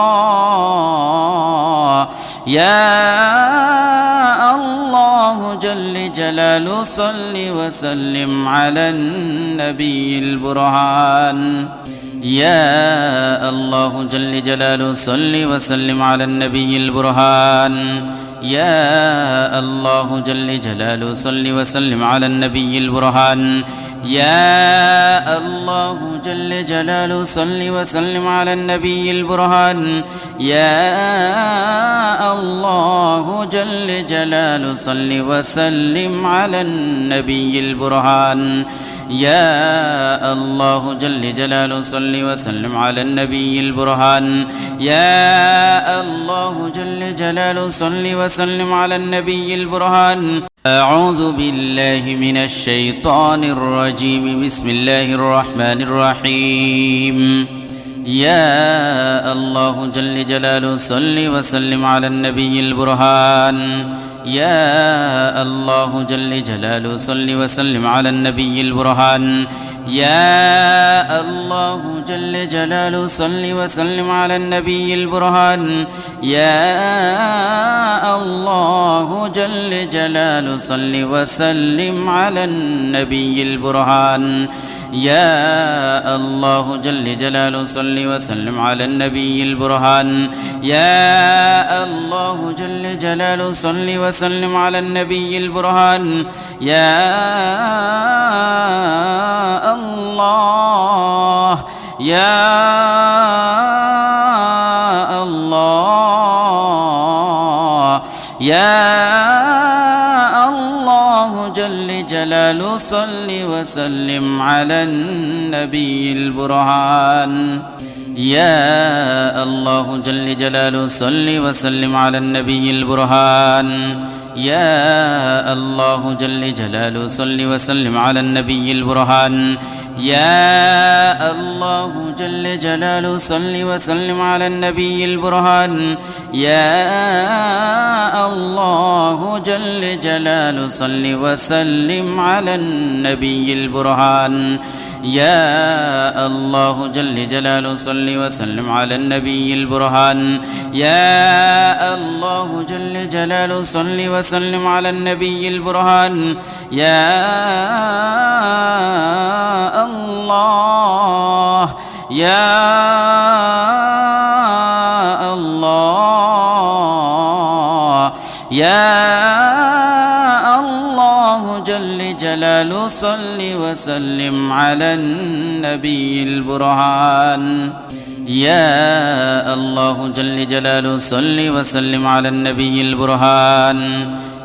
Speaker 1: الله يا الله جل جلاله صل وسلم على النبي البرهان يا الله جل جلاله صل وسلم على النبي البرهان يا الله جل جلاله صل وسلم على النبي البرهان يا الله جل جلاله صل وسلم على النبي البرهان يا الله جل جلاله صل وسلم على النبي البرهان يا الله جل جلاله صل وسلم على النبي البرهان يا الله جل جلاله صل وسلم على النبي البرهان أعوذ بالله من الشيطان الرجيم بسم الله الرحمن الرحيم يا الله جل جلاله صل وسلم على النبي البرهان يا الله جل جلاله صل وسلم على النبي البرهان يا الله جل جلاله صل وسلم على النبي البرهان يا الله جل جلاله صل وسلم على النبي البرهان يا الله جل جلاله صل وسلم على النبي البرهان يا الله جل جلاله صل وسلم على النبي البرهان يا الله يا الله يا الله جل جلاله صل وسلم على النبي البرهان يا الله جل جلاله صل وسلم على النبي البرهان يا الله جل جلاله صل وسلم على النبي البرهان يا الله جل جلاله صل وسلم على النبي البرهان يا الله جل جلاله صل وسلم على النبي البرهان يا الله جل جلاله صل وسلم على النبي البرهان يا الله جل جلاله صل وسلم على النبي البرهان يا الله يا الله يا الله جل جلاله صل وسلم على النبي البرهان يا الله جل جلاله صل وسلم على النبي البرهان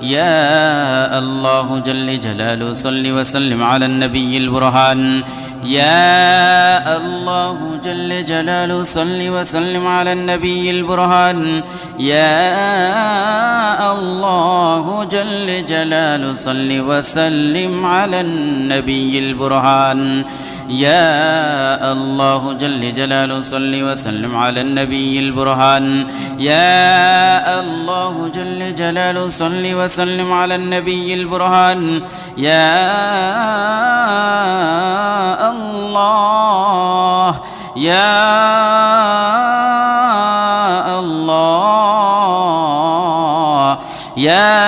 Speaker 1: يا الله جل جلاله صل وسلم على النبي البرهان يا الله جل جلاله صل وسلم على النبي البرهان يا الله جل جلاله صل وسلم على النبي البرهان يا الله جل جلاله صل وسلم على النبي البرهان يا الله جل جلاله صل وسلم على النبي البرهان يا الله يا الله يا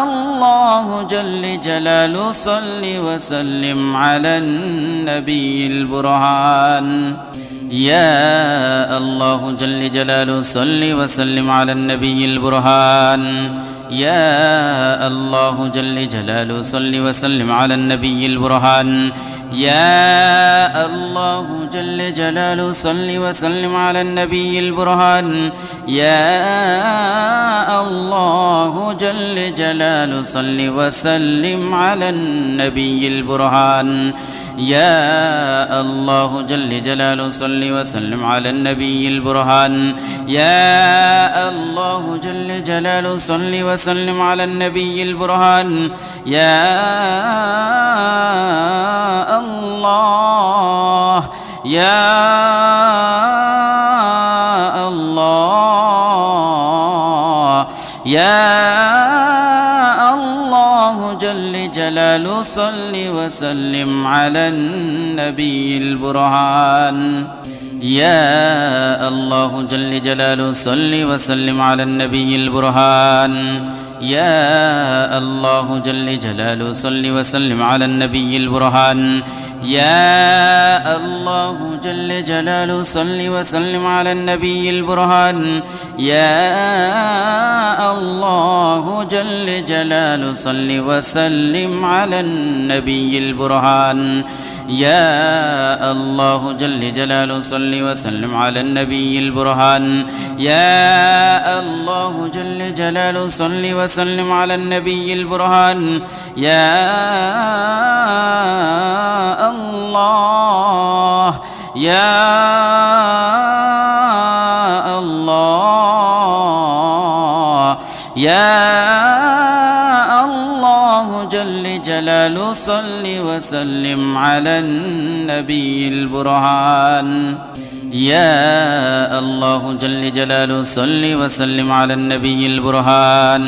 Speaker 1: الله جل جلاله صل وسلم على النبي البرهان يا الله جل جلاله صل وسلم على النبي البرهان يا الله جل جلاله صل وسلم على النبي البرهان يا الله جل جلاله صل وسلم على النبي البرهان يا الله جل جلاله صل وسلم على النبي البرهان يا الله جل جلاله صل وسلم على النبي البرهان يا الله جل جلاله صل وسلم على النبي البرهان يا الله يا الله يا الله جل جلاله صل وسلم على النبي البرهان يا الله جل جلاله صل وسلم على النبي البرهان يا الله جل جلاله صل وسلم على النبي البرهان يا الله جل جلاله صل وسلم على النبي البرهان يا الله جل جلاله صل وسلم على النبي البرهان يا الله جل جلاله صل وسلم على النبي البرهان يا الله جل جلاله صل وسلم على النبي البرهان يا الله يا الله يا الله جل جلاله صل وسلم على النبي البرهان يا الله جل جلاله صل وسلم على النبي البرهان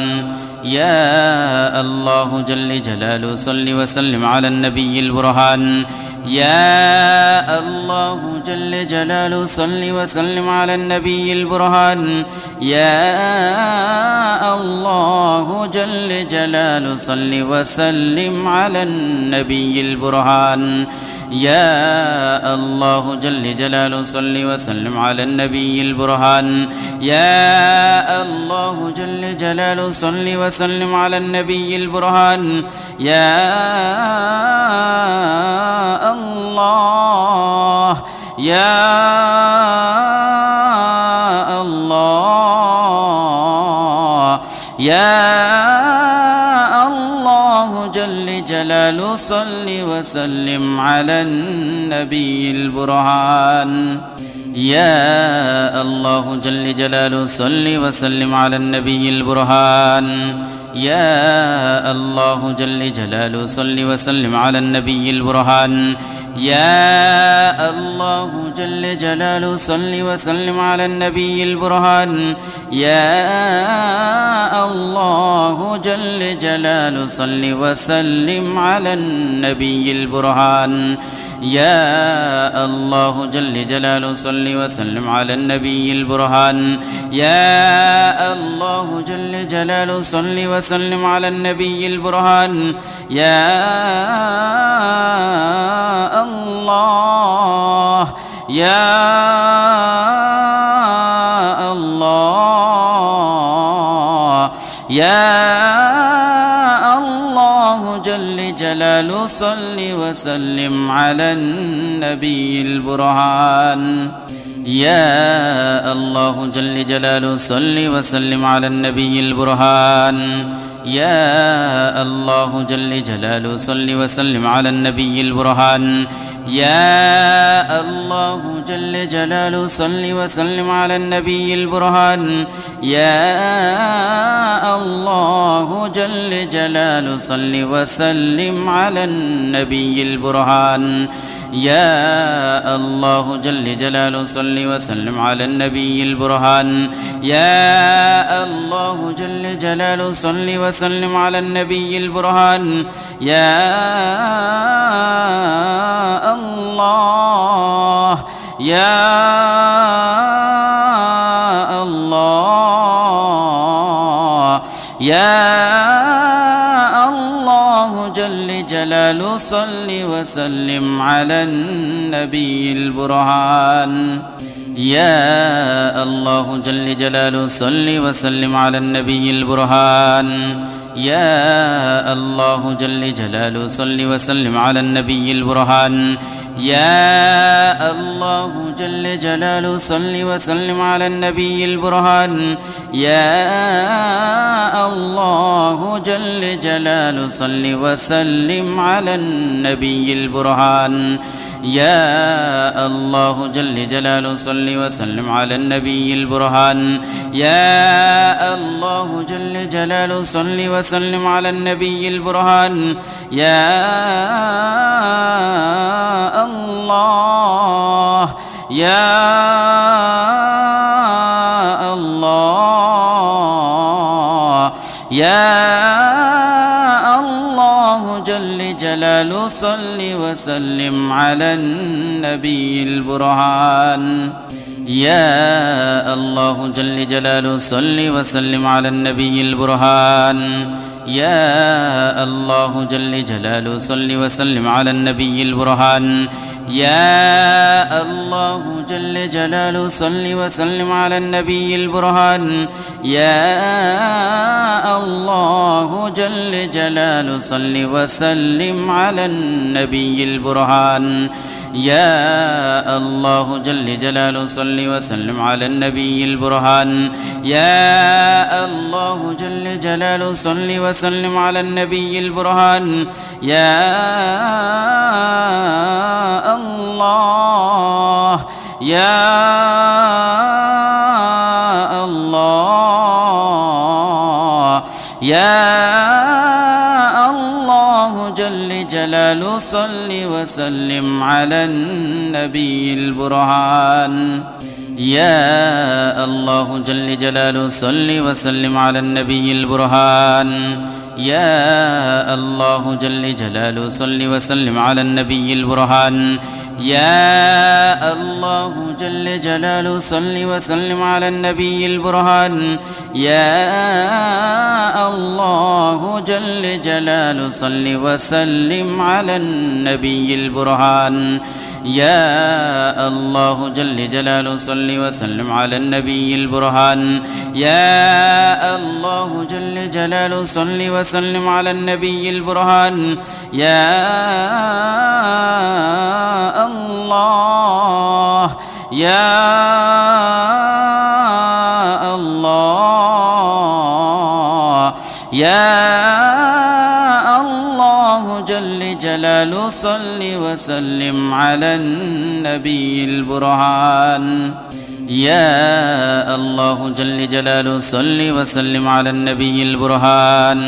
Speaker 1: يا الله جل جلاله صل وسلم على النبي البرهان يا الله جل جلاله صل وسلم على النبي البرهان يا الله جل جلاله صل وسلم على النبي البرهان يا الله جل جلاله صل وسلم على النبي البرهان يا الله جل جلاله صل وسلم على النبي البرهان يا الله يا الله يا الله جل جلاله صل وسلم على النبي البرهان يا الله جل جلاله صل وسلم على النبي البرهان يا الله جل جلاله صل وسلم على النبي البرهان يا الله جل جلاله صل وسلم على النبي البرهان يا الله جل جلاله صل وسلم على النبي البرهان يا الله جل جلاله صل وسلم على النبي البرهان يا الله جل جلاله صل وسلم على النبي البرهان يا الله يا الله يا الله جل جلاله جلاله صل وسلم على النبي البرهان يا الله جل جلاله صل وسلم على النبي البرهان يا الله جل جلاله صل وسلم على النبي البرهان يا الله جل جلاله صل وسلم على النبي البرهان يا الله جل جلاله صل وسلم على النبي البرهان يا الله جل جلاله صل وسلم على النبي البرهان يا الله جل جلاله صل وسلم على النبي البرهان يا الله يا الله يا الله جل جلاله صل وسلم على النبي البرهان يا الله جل جلاله صل وسلم على النبي البرهان يا الله جل جلاله صل وسلم على النبي البرهان يا الله جل جلاله صل وسلم على النبي البرهان يا الله جل جلاله صل وسلم على النبي البرهان يا الله جل جلاله صل وسلم على النبي البرهان يا الله جل جلاله صل وسلم على النبي البرهان يا الله يا الله يا الله جل جلاله صل وسلم على النبي البرهان يا الله جل جلاله صل وسلم على النبي البرهان يا الله جل جلاله صل وسلم على النبي البرهان يا الله جل جلاله صل وسلم على النبي البرهان يا الله جل جلاله صل وسلم على النبي البرهان يا الله جل جلاله صل وسلم على النبي البرهان يا الله جل جلاله صل وسلم على النبي البرهان يا الله يا الله يا الله جل جلاله صل وسلم على النبي البرهان يا الله جل جلاله صل وسلم على النبي البرهان يا الله جل جلاله صل وسلم على النبي البرهان يا الله جل جلاله صل وسلم على النبي البرهان يا الله جل جلاله صل وسلم على النبي البرهان يا الله جل جلاله صل وسلم على النبي البرهان يا الله جل جلاله صل وسلم على النبي البرهان يا الله يا الله يا الله جل جلاله صل وسلم على النبي البرهان يا الله جل جلاله صل وسلم على النبي البرهان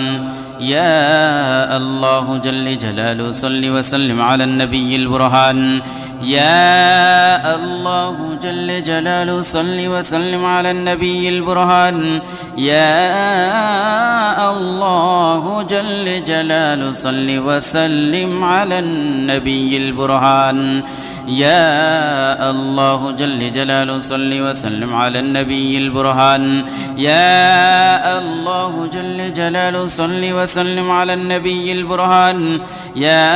Speaker 1: يا الله جل جلاله صل وسلم على النبي البرهان يا الله جل جلاله صل وسلم على النبي البرهان يا الله جل جلاله صل وسلم على النبي البرهان يا الله جل جلاله صل وسلم على النبي البرهان يا الله جل جلاله صل وسلم على النبي البرهان يا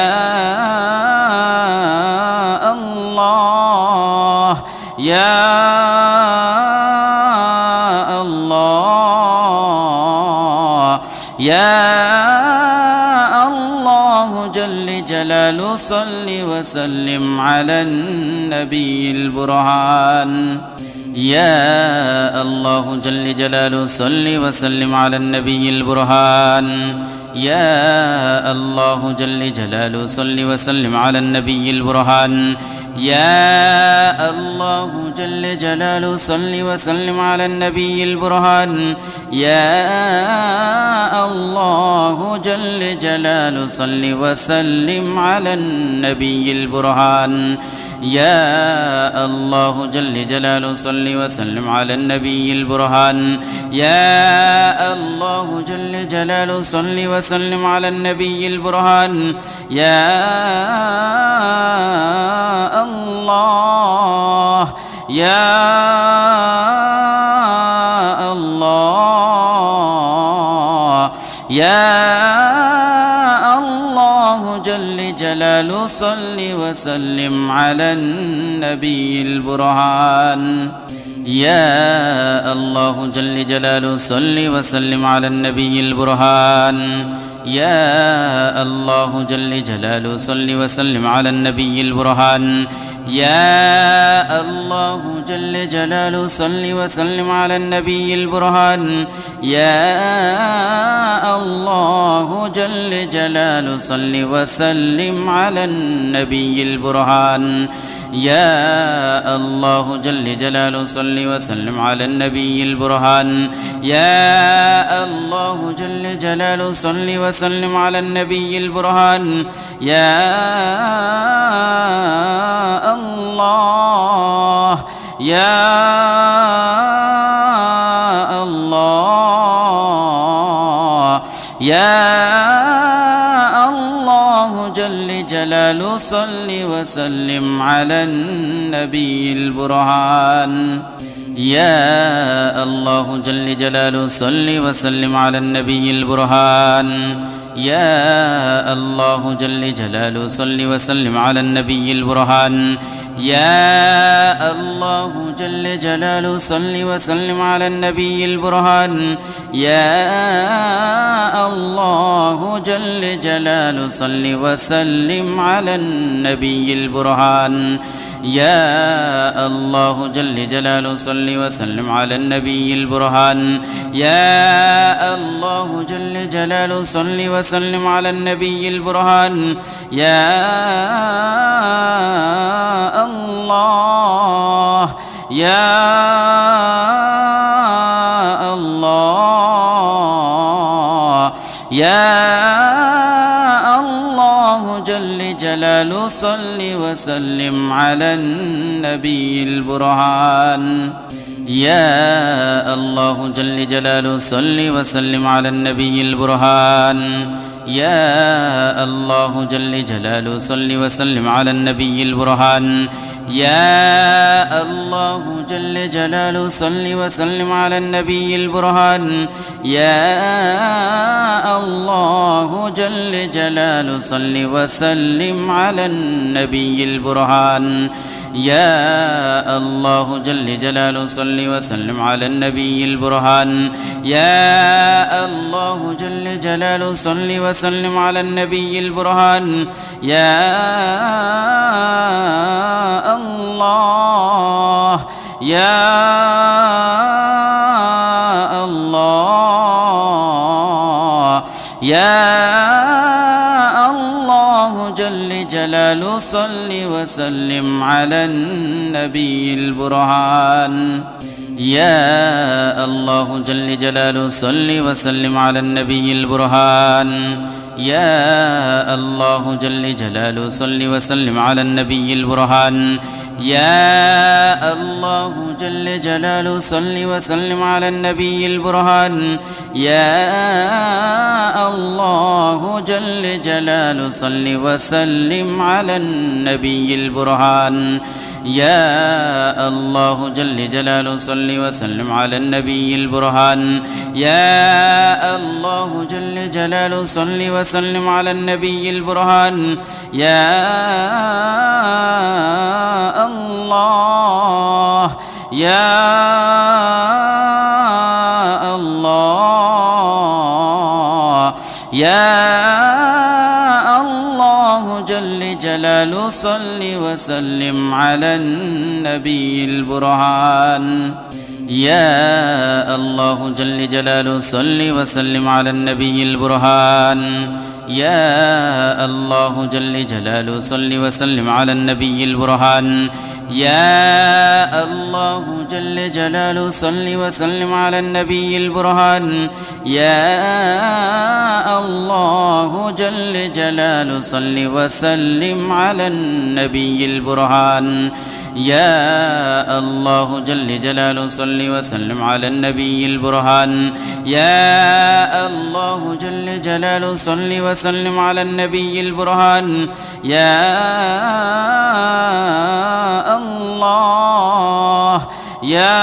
Speaker 1: الله يا الله يا الله جل جلاله صل وسلم على النبي البرهان يا الله جل جلاله صل وسلم على النبي البرهان يا الله جل جلاله صل وسلم على النبي البرهان يا الله جل جلاله صل وسلم على النبي البرهان يا الله جل جلاله صل وسلم على النبي البرهان يا الله جل جلاله صل وسلم على النبي البرهان يا الله جل جلاله صل وسلم على النبي البرهان يا الله يا الله يا الله جل جلاله صل وسلم على النبي البرهان يا الله جل جلاله صل وسلم على النبي البرهان يا الله جل جلاله صل وسلم على النبي البرهان يا الله جل جلاله صل وسلم على النبي البرهان يا الله جل جلاله صل وسلم على النبي البرهان يا الله جل جلاله صل وسلم على النبي البرهان يا الله جل جلاله صل وسلم على النبي البرهان يا الله يا الله يا الله جل جلاله صل وسلم على النبي البرهان يا الله جل جلاله صل وسلم على النبي البرهان يا الله جل جلاله صل وسلم على النبي البرهان يا الله جل جلاله صل وسلم على النبي البرهان يا الله جل جلاله صل وسلم على النبي البرهان يا الله جل جلاله صل وسلم على النبي البرهان يا الله جل جلاله صل وسلم على النبي البرهان يا الله يا الله يا الله جل جلاله صل وسلم على النبي البرهان يا الله جل جلاله صل وسلم على النبي البرهان يا الله جل جلاله صل وسلم على النبي البرهان يا الله جل جلاله صل وسلم على النبي البرهان يا الله جل جلاله صل وسلم على النبي البرهان يا الله جل جلاله صل وسلم على النبي البرهان يا الله جل جلاله صل وسلم على النبي البرهان يا الله يا الله يا الله جل جلاله صل وسلم على النبي البرهان يا الله جل جلاله صل وسلم على النبي البرهان يا الله جل جلاله صل وسلم على النبي البرهان يا الله جل جلاله صل وسلم على النبي البرهان يا الله جل جلاله صل وسلم على النبي البرهان يا الله جل جلاله صل وسلم على النبي البرهان يا الله جل جلاله صل وسلم على النبي البرهان يا الله يا الله يا الله جل جلال صل وسلم على النبي البرهان يا الله جل جلاله صل وسلم على النبي البرهان يا الله جل جلاله صل وسلم على النبي البرهان يا الله جل جلاله صل وسلم على النبي البرهان يا الله جل جلاله صل وسلم على النبي البرهان يا الله جل جلاله صل وسلم على النبي البرهان يا الله جل جلاله صل وسلم على النبي البرهان يا الله يا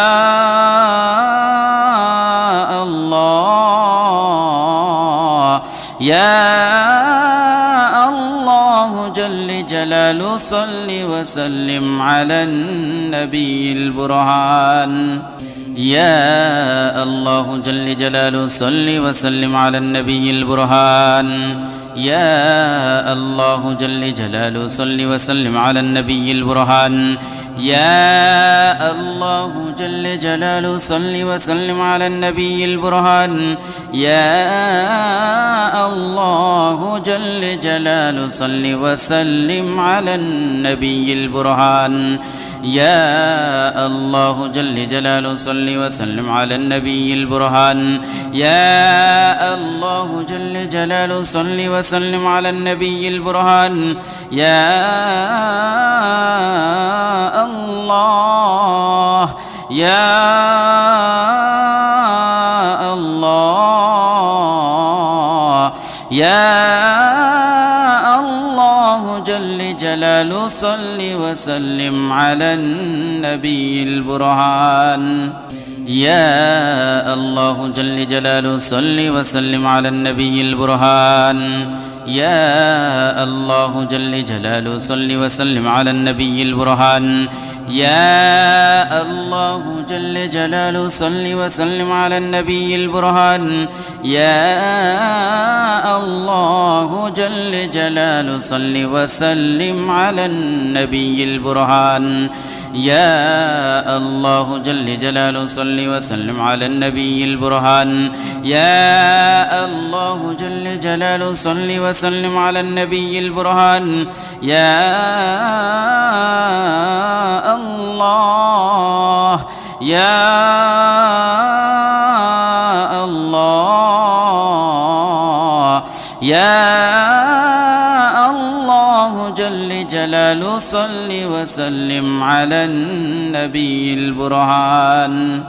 Speaker 1: الله يا الله جل جلاله صل وسلم على النبي البرهان يا الله جل جلاله صل وسلم على النبي البرهان يا الله جل جلاله صل وسلم على النبي البرهان يا الله جل جلاله صل وسلم على النبي البرهان يا الله جل جلاله صل وسلم على النبي البرهان يا الله جل جلاله صل وسلم على النبي البرهان يا الله جل جلاله صل وسلم على النبي البرهان يا الله يا الله يا الله جل جلاله صل وسلم على النبي البرهان يا الله جل جلاله صل وسلم على النبي البرهان يا الله جل جلاله صل وسلم على النبي البرهان يا الله جل جلاله صل وسلم على النبي البرهان يا الله جل جلاله صل وسلم على النبي البرهان يا الله جل جلاله صل وسلم على النبي البرهان يا الله جل جلاله صل وسلم على النبي البرهان يا الله يا الله يا الله جل جلاله صل وسلم على النبي البرهان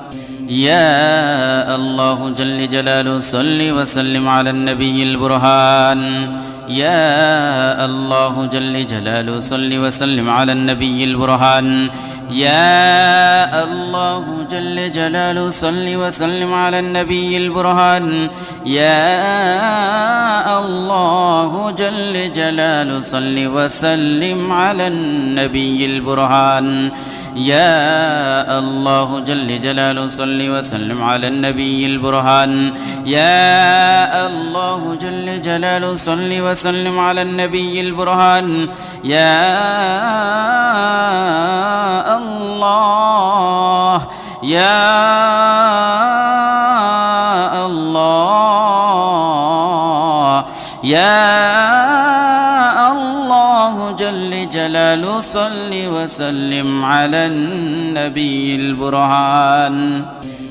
Speaker 1: يا الله جل جلاله صل وسلم على النبي البرهان يا الله جل جلاله صل وسلم على النبي البرهان يا الله جل جلاله صل وسلم على النبي البرهان يا الله جل جلاله صل وسلم على النبي البرهان يا الله جل جلاله صل وسلم على النبي البرهان يا الله جل جلاله صل وسلم على النبي البرهان يا الله يا الله يا الله جل جلاله صل وسلم على النبي البرهان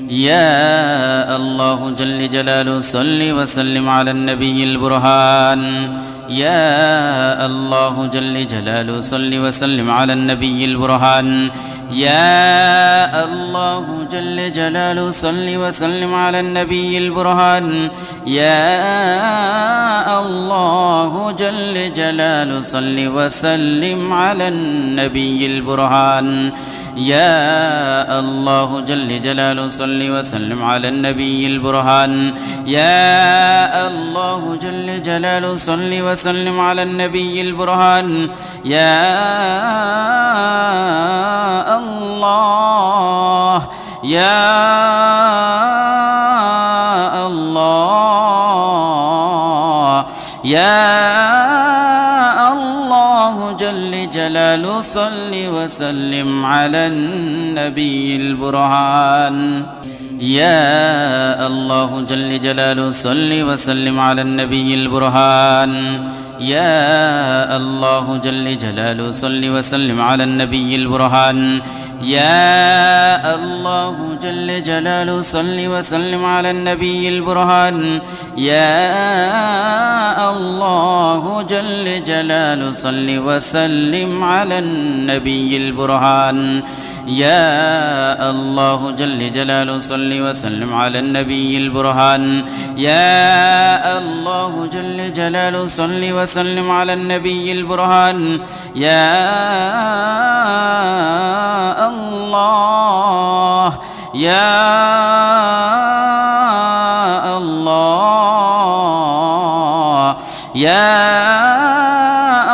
Speaker 1: يا الله جل جلاله صل وسلم على النبي البرهان يا الله جل جلاله صل وسلم على النبي البرهان يا الله جل جلاله صل وسلم على النبي البرهان يا الله جل جلاله صل وسلم على النبي البرهان يا الله جل جلاله صل وسلم على النبي البرهان يا الله جل جلاله صل وسلم على النبي البرهان يا الله يا الله يا الله جلاله صل وسلم على النبي البرهان يا الله جل جلاله صل وسلم على النبي البرهان يا الله جل جلاله صل وسلم على النبي البرهان يا الله جل جلاله صل وسلم على النبي البرهان يا الله جل جلاله صل وسلم على النبي البرهان يا الله جل جلاله صل وسلم على النبي البرهان يا الله جل جلاله صل وسلم على النبي البرهان يا الله يا الله يا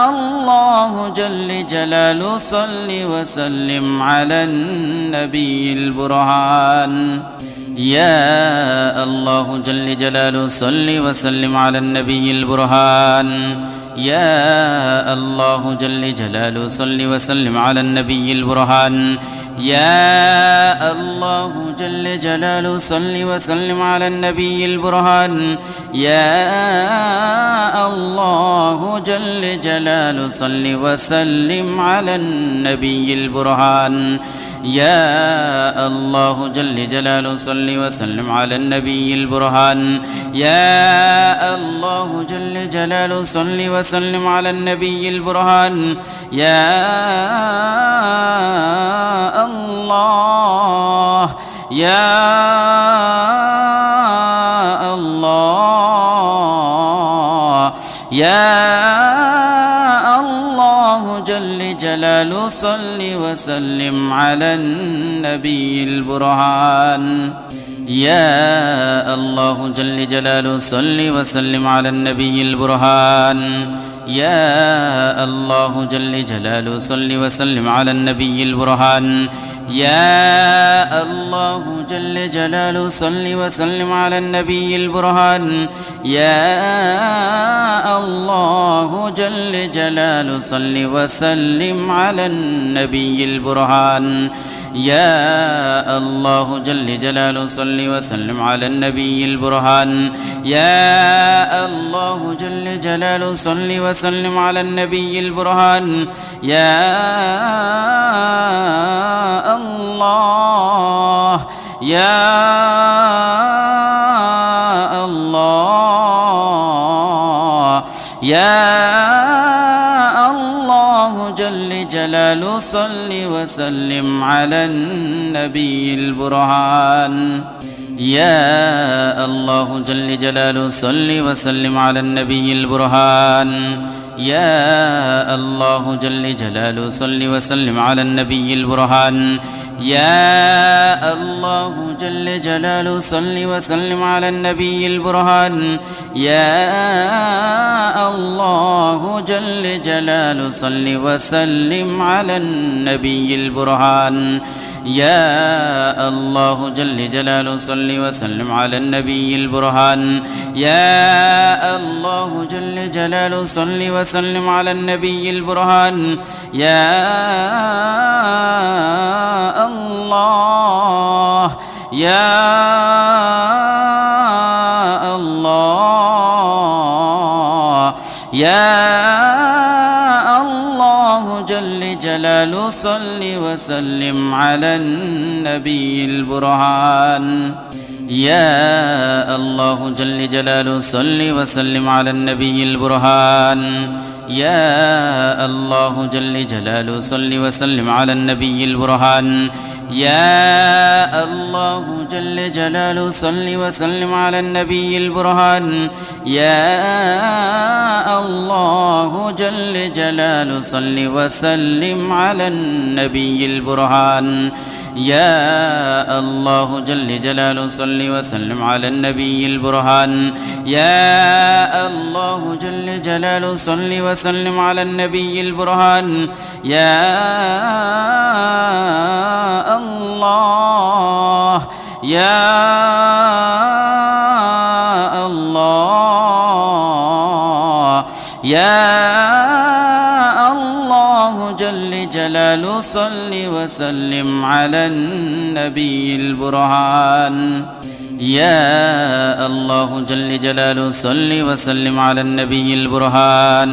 Speaker 1: الله جل جلاله صل وسلم على النبي البرهان يا الله جل جلاله صل وسلم على النبي البرهان يا الله جل جلاله صل وسلم على النبي البرهان يا الله جل جلاله صل وسلم على النبي البرهان يا الله جل جلاله صل وسلم على النبي البرهان يا الله جل جلاله صل وسلم على النبي البرهان يا الله جل جلاله صل وسلم على النبي البرهان يا الله يا الله يا الله جل جلاله صل وسلم على النبي البرهان يا الله جل جلاله صل وسلم على النبي البرهان يا الله جل جلاله صل وسلم على النبي البرهان يا الله جل جلاله صل وسلم على النبي البرهان يا الله جل جلاله صل وسلم على النبي البرهان يا الله جل جلاله صل وسلم على النبي البرهان يا الله جل جلاله صل وسلم على النبي البرهان يا الله يا الله يا الله جل جلاله صل وسلم على النبي البرهان يا الله جل جلاله صل وسلم على النبي البرهان يا الله جل جلاله صل وسلم على النبي البرهان يا الله جل جلاله صل وسلم على النبي البرهان يا الله جل جلاله صل وسلم على النبي البرهان يا الله جل جلاله صل وسلم على النبي البرهان يا الله جل جلاله صل وسلم على النبي البرهان يا الله يا الله يا الله جل جلاله صل وسلم على النبي البرهان يا الله جل جلاله صل وسلم على النبي البرهان يا الله جل جلاله صل وسلم على النبي البرهان يا الله جل جلاله صل وسلم على النبي البرهان يا الله جل جلاله صل وسلم على النبي البرهان يا الله جل جلاله صل وسلم على النبي البرهان يا الله جل جلاله صل وسلم على النبي البرهان يا الله يا الله يا الله جل جلاله صل وسلم على النبي البرهان يا الله جل جلاله صل وسلم على النبي البرهان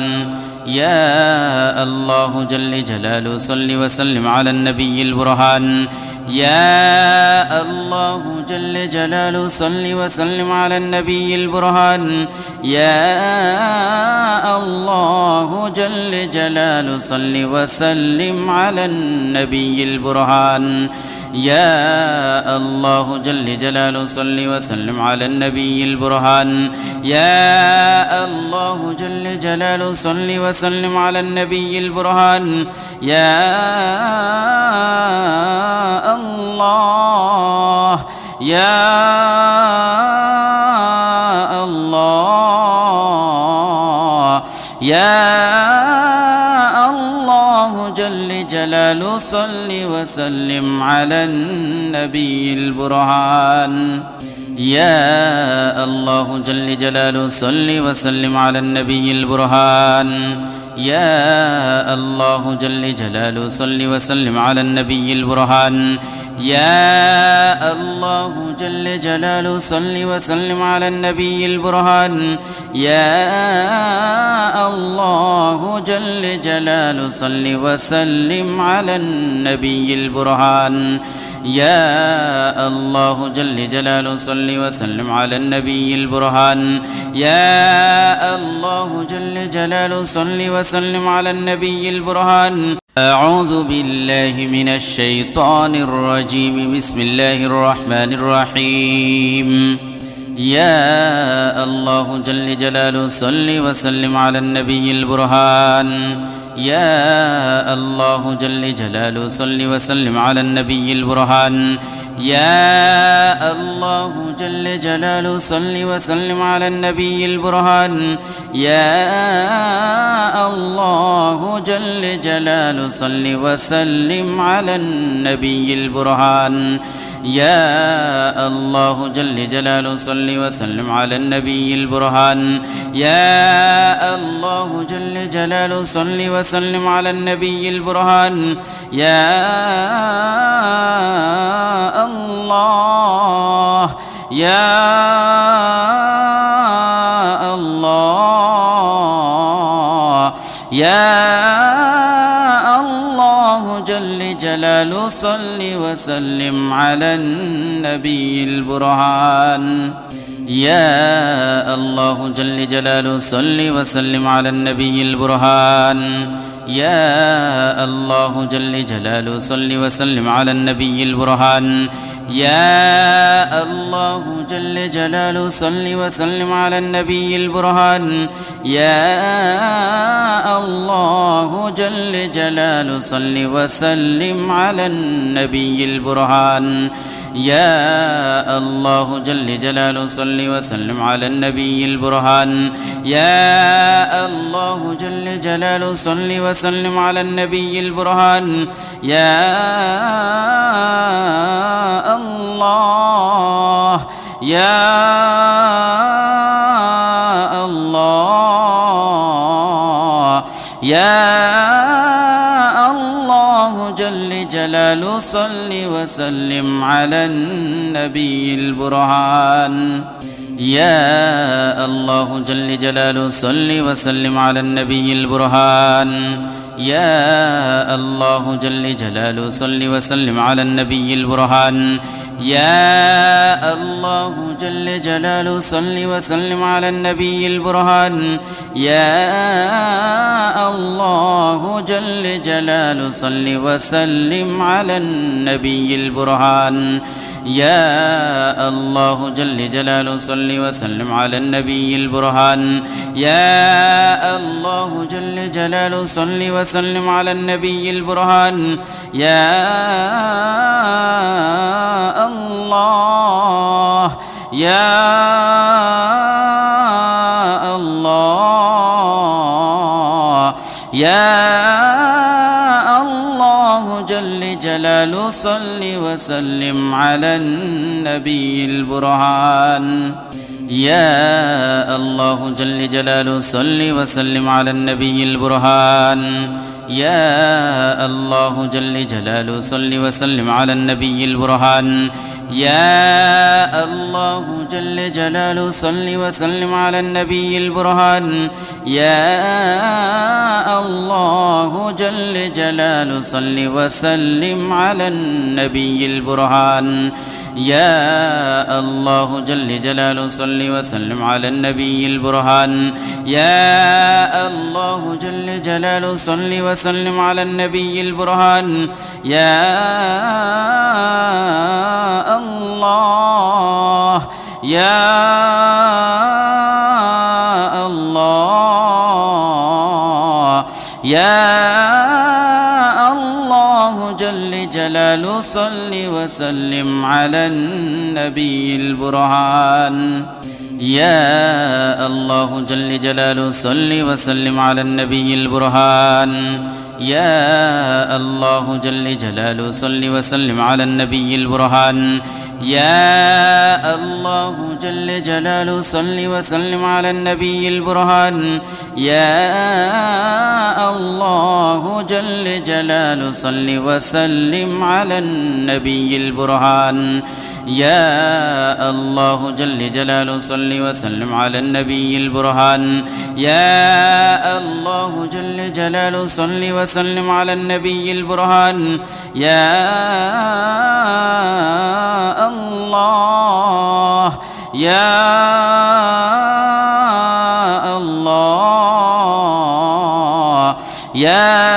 Speaker 1: يا الله جل جلاله صل وسلم على النبي البرهان يا الله جل جلاله صل وسلم على النبي البرهان يا الله جل جلاله صل وسلم على النبي البرهان يا الله جل جلاله صل وسلم على النبي البرهان يا الله جل جلاله صل وسلم على النبي البرهان يا الله يا الله يا الله جل جلاله صل وسلم على النبي البرهان يا الله جل جلاله صل وسلم على النبي البرهان يا الله جل جلاله صل وسلم على النبي البرهان يا الله جل جلاله صل وسلم على النبي البرهان يا الله جل جلاله صل وسلم على النبي البرهان يا الله جل جلاله صل وسلم على النبي البرهان يا الله جل جلاله صل وسلم على النبي البرهان أعوذ بالله من الشيطان الرجيم بسم الله الرحمن الرحيم يا الله جل جلاله صل وسلم على النبي البرهان يا الله جل جلاله صل وسلم على النبي البرهان يا الله جل جلاله صل وسلم على النبي البرهان يا الله جل جلاله صل وسلم على النبي البرهان يا الله جل جلاله صل وسلم على النبي البرهان يا الله جل جلاله صل وسلم على النبي البرهان يا الله يا الله يا الله جل جلاله صل وسلم على النبي البرهان يا الله جل جلاله صل وسلم على النبي البرهان يا الله جل جلاله صل وسلم على النبي البرهان يا الله جل جلاله صل وسلم على النبي البرهان يا الله جل جلاله صل وسلم على النبي البرهان يا الله جل جلاله صل وسلم على النبي البرهان يا الله جل جلاله صل وسلم على النبي البرهان يا الله يا الله يا الله جل جلاله صل وسلم على النبي البرهان يا الله جل جلاله صل وسلم على النبي البرهان يا الله جل جلاله صل وسلم على النبي البرهان يا الله جل جلاله صل وسلم على النبي البرهان يا الله جل جلاله صل وسلم على النبي البرهان يا الله جل جلاله صل وسلم على النبي البرهان يا الله جل جلاله صل وسلم على النبي البرهان يا الله يا الله يا الله جل جلاله صل وسلم على النبي البرهان يا الله جل جلاله صل وسلم على النبي البرهان يا الله جل جلاله صل وسلم على النبي البرهان يا الله جل جلاله صل وسلم على النبي البرهان يا الله جل جلاله صل وسلم على النبي البرهان يا الله جل جلاله صل وسلم على النبي البرهان يا الله جل جلاله صل وسلم على النبي البرهان يا الله يا الله يا الله جل جلاله صل وسلم على النبي البرهان يا الله جل جلاله صل وسلم على النبي البرهان يا الله جل جلاله صل وسلم على النبي البرهان يا الله جل جلاله صل وسلم على النبي البرهان يا الله جل جلاله صل وسلم على النبي البرهان يا الله جل جلاله صل وسلم على النبي البرهان يا الله جل جلاله صل وسلم على النبي البرهان يا الله يا الله يا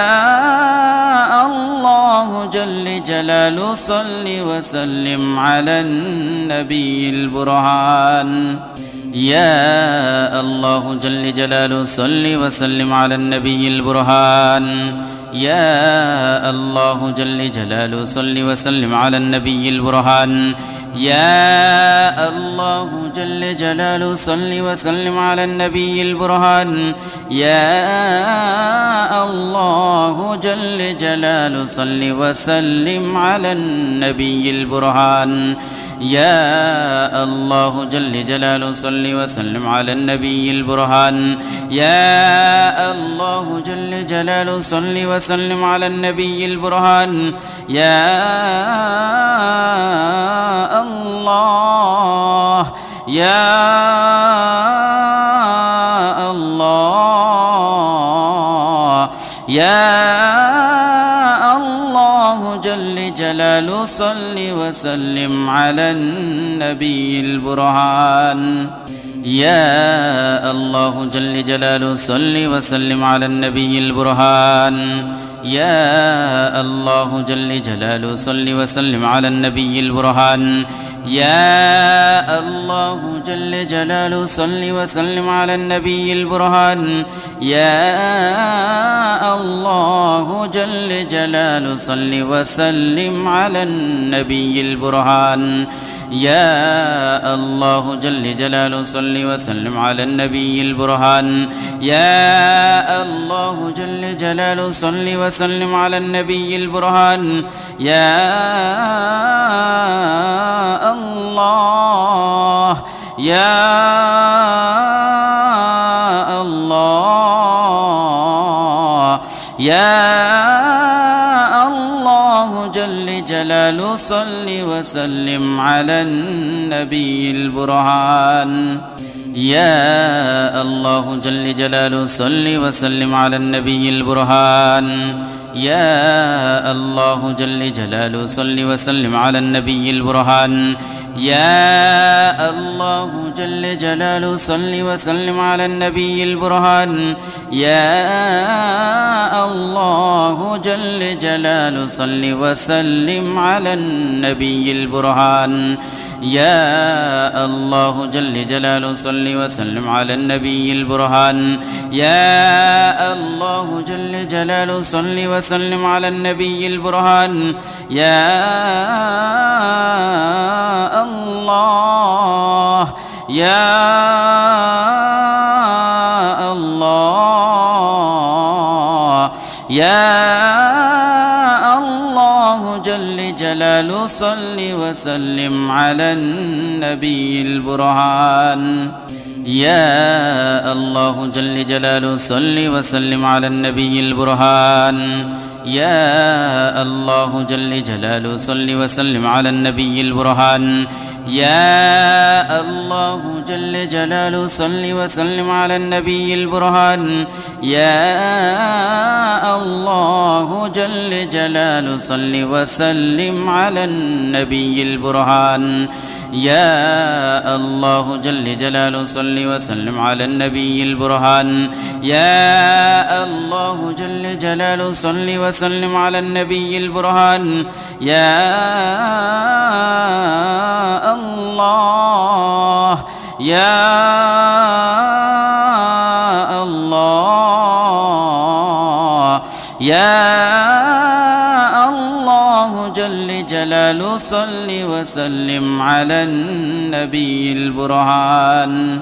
Speaker 1: الله جل جلاله صل وسلم على النبي البرهان يا الله جل جلاله صل وسلم على النبي البرهان يا الله جل جلاله صل وسلم على النبي البرهان يا الله جل جلاله صل وسلم على النبي البرهان يا الله جل جلاله صل وسلم على النبي البرهان يا الله جل جلاله صل وسلم على النبي البرهان يا الله جل جلاله صل وسلم على النبي البرهان يا الله يا الله يا الله جل جلاله صل وسلم على النبي البرهان يا الله جل جلاله صل وسلم على النبي البرهان يا الله جل جلاله صل وسلم على النبي البرهان يا الله جل جلاله صل وسلم على النبي البرهان يا الله جل جلاله صل وسلم على النبي البرهان يا الله جل جلاله صل وسلم على النبي البرهان يا الله جل جلاله صل وسلم على النبي البرهان يا الله يا الله يا الله جل جلاله صل وسلم على النبي البرهان يا الله جل جلاله صل وسلم على النبي البرهان يا الله جل جلاله صل وسلم على النبي البرهان يا الله جل جلاله صل وسلم على النبي البرهان يا الله جل جلاله صل وسلم على النبي البرهان يا الله جل جلاله صل وسلم على النبي البرهان يا الله جل جلاله صل وسلم على النبي البرهان يا الله يا الله يا الله جل جلاله صل وسلم على النبي البرهان يا الله جل جلاله صل وسلم على النبي البرهان يا الله جل جلاله صل وسلم على النبي البرهان يا الله جل جلاله صل وسلم على النبي البرهان يا الله جل جلاله صل وسلم على النبي البرهان يا الله جل جلاله صل وسلم على النبي البرهان يا الله جل جلاله صل وسلم على النبي البرهان يا الله يا الله يا الله جل جلاله صل وسلم على النبي البرهان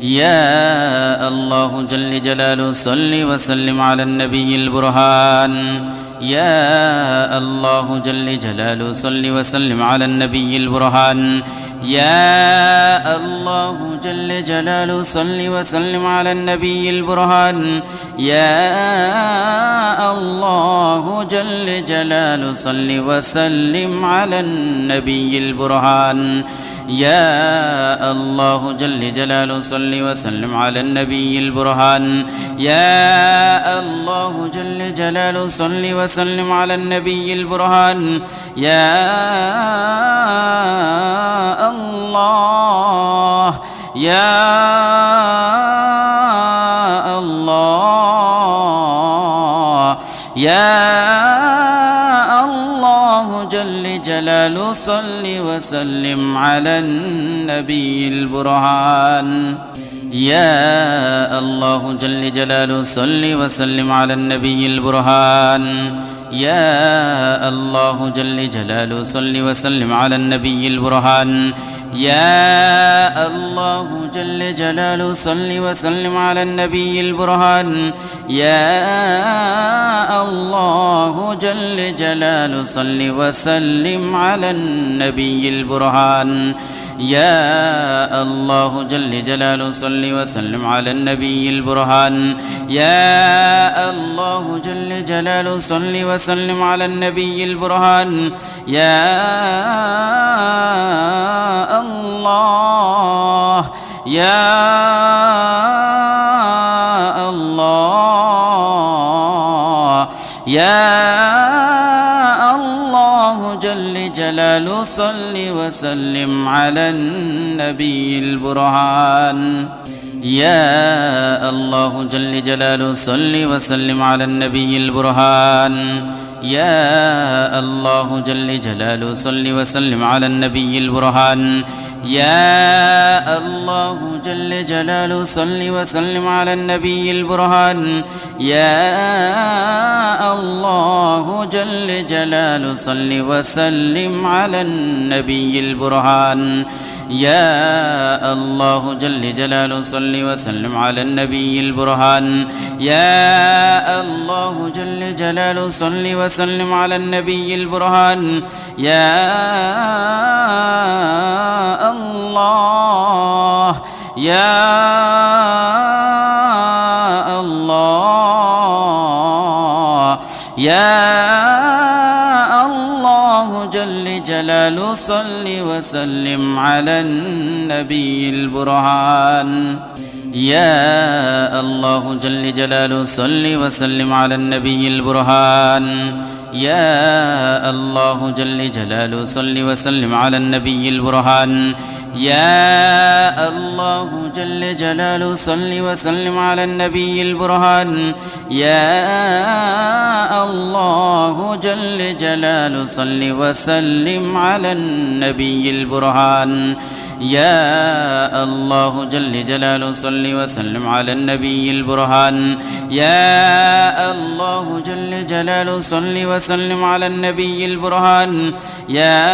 Speaker 1: يا الله جل جلاله صل وسلم على النبي البرهان يا الله جل جلاله صل وسلم على النبي البرهان يا الله جل جلاله صل وسلم على النبي البرهان يا الله جل جلاله صل وسلم على النبي البرهان يا الله جل جلاله صل وسلم على النبي البرهان يا الله جل جلاله صل وسلم على النبي البرهان يا الله يا الله يا الله جل جلاله صل وسلم على النبي البرهان يا الله جل جلاله صل وسلم على النبي البرهان يا الله جل جلاله صل وسلم على النبي البرهان يا الله جل جلاله صل وسلم على النبي البرهان يا الله جل جلاله صل وسلم على النبي البرهان يا الله جل جلاله صل وسلم على النبي البرهان يا الله جل جلاله صل وسلم على النبي البرهان يا الله يا الله يا الله جل جلاله صل وسلم على النبي البرهان يا الله جل جلاله صل وسلم على النبي البرهان يا الله جل جلاله صل وسلم على النبي البرهان يا الله جل جلاله صل وسلم على النبي البرهان يا الله جل جلاله صل وسلم على النبي البرهان يا الله جل جلاله صل وسلم على النبي البرهان يا الله جل جلاله صل وسلم على النبي البرهان يا الله يا الله يا الله جل جلاله صل وسلم على النبي البرهان يا الله جل جلاله صل وسلم على النبي البرهان يا الله جل جلاله صل وسلم على النبي البرهان يا الله جل جلاله صل وسلم على النبي البرهان يا الله جل جلاله صل وسلم على النبي البرهان يا الله جل جلاله صل وسلم على النبي البرهان يا الله جل جلاله صل وسلم على النبي البرهان يا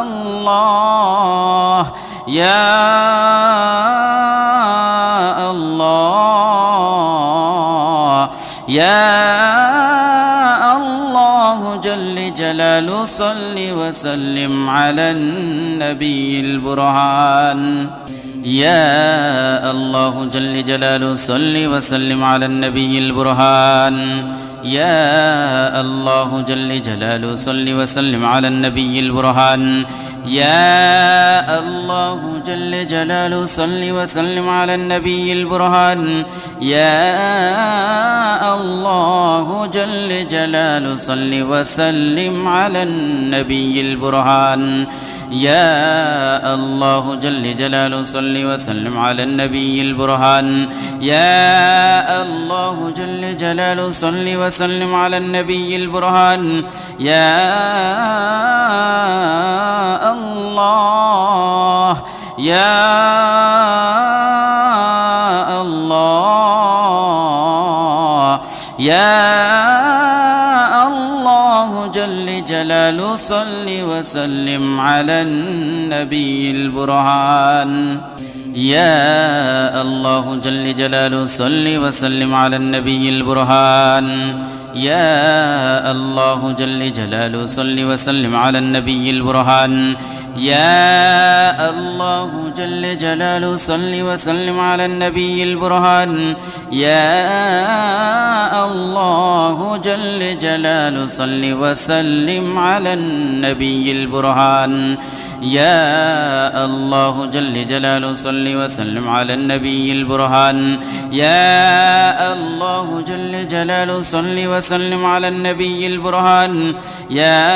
Speaker 1: الله يا الله يا الله جل جلاله صل وسلم على النبي البرهان يا الله جل جلاله صل وسلم على النبي البرهان يا الله جل جلاله صل وسلم على النبي البرهان يا الله جل جلاله صل وسلم على النبي البرهان يا الله جل جلاله صل وسلم على النبي البرهان يا الله جل جلاله صل وسلم على النبي البرهان يا الله جل جلاله صل وسلم على النبي البرهان يا الله يا الله يا الله جل جلاله صل وسلم على النبي البرهان يا الله جل جلاله صل وسلم على النبي البرهان يا الله جل جلاله صل وسلم على النبي البرهان يا الله جل جلاله صل وسلم على النبي البرهان يا الله جل جلاله صل وسلم على النبي البرهان يا الله جل جلاله صل وسلم على النبي البرهان يا الله جل جلاله صل وسلم على النبي البرهان يا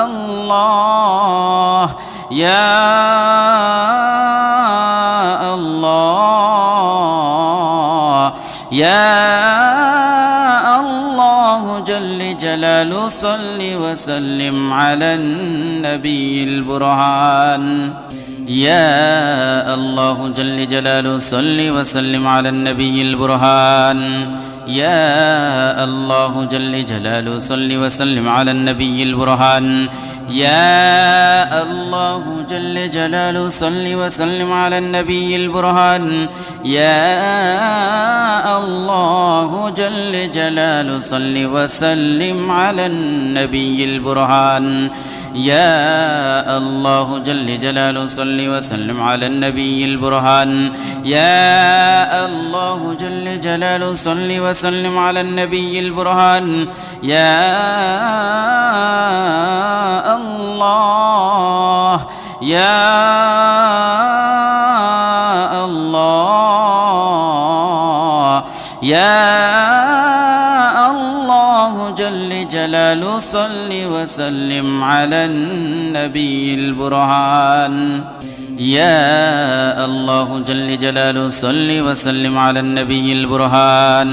Speaker 1: الله يا الله يا الله جل جلاله صل وسلم على النبي البرهان يا الله جل جلاله صل وسلم على النبي البرهان يا الله جل جلاله صل وسلم على النبي البرهان يا الله جل جلاله صل وسلم على النبي البرهان يا الله جل جلاله صل وسلم على النبي البرهان يا الله جل جلاله صل وسلم على النبي البرهان يا الله جل جلاله صل وسلم على النبي البرهان يا الله يا الله يا الله جل جلاله صل وسلم على النبي البرهان يا الله جل جلاله صل وسلم على النبي البرهان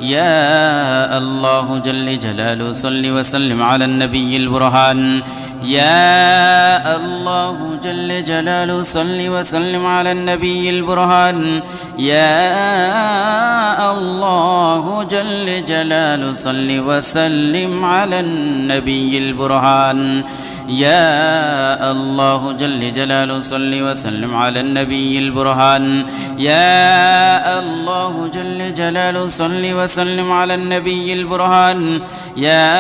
Speaker 1: يا الله جل جلاله صل وسلم على النبي البرهان يا الله جل جلاله صل وسلم على النبي البرهان يا الله جل جلاله صل وسلم على النبي البرهان يا الله جل جلاله صل وسلم على النبي البرهان يا الله جل جلاله صل وسلم على النبي البرهان يا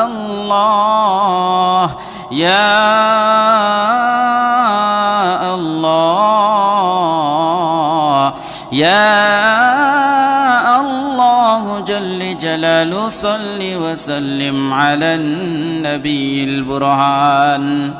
Speaker 1: الله يا الله يا الله جل جلاله صل وسلم على النبي البرهان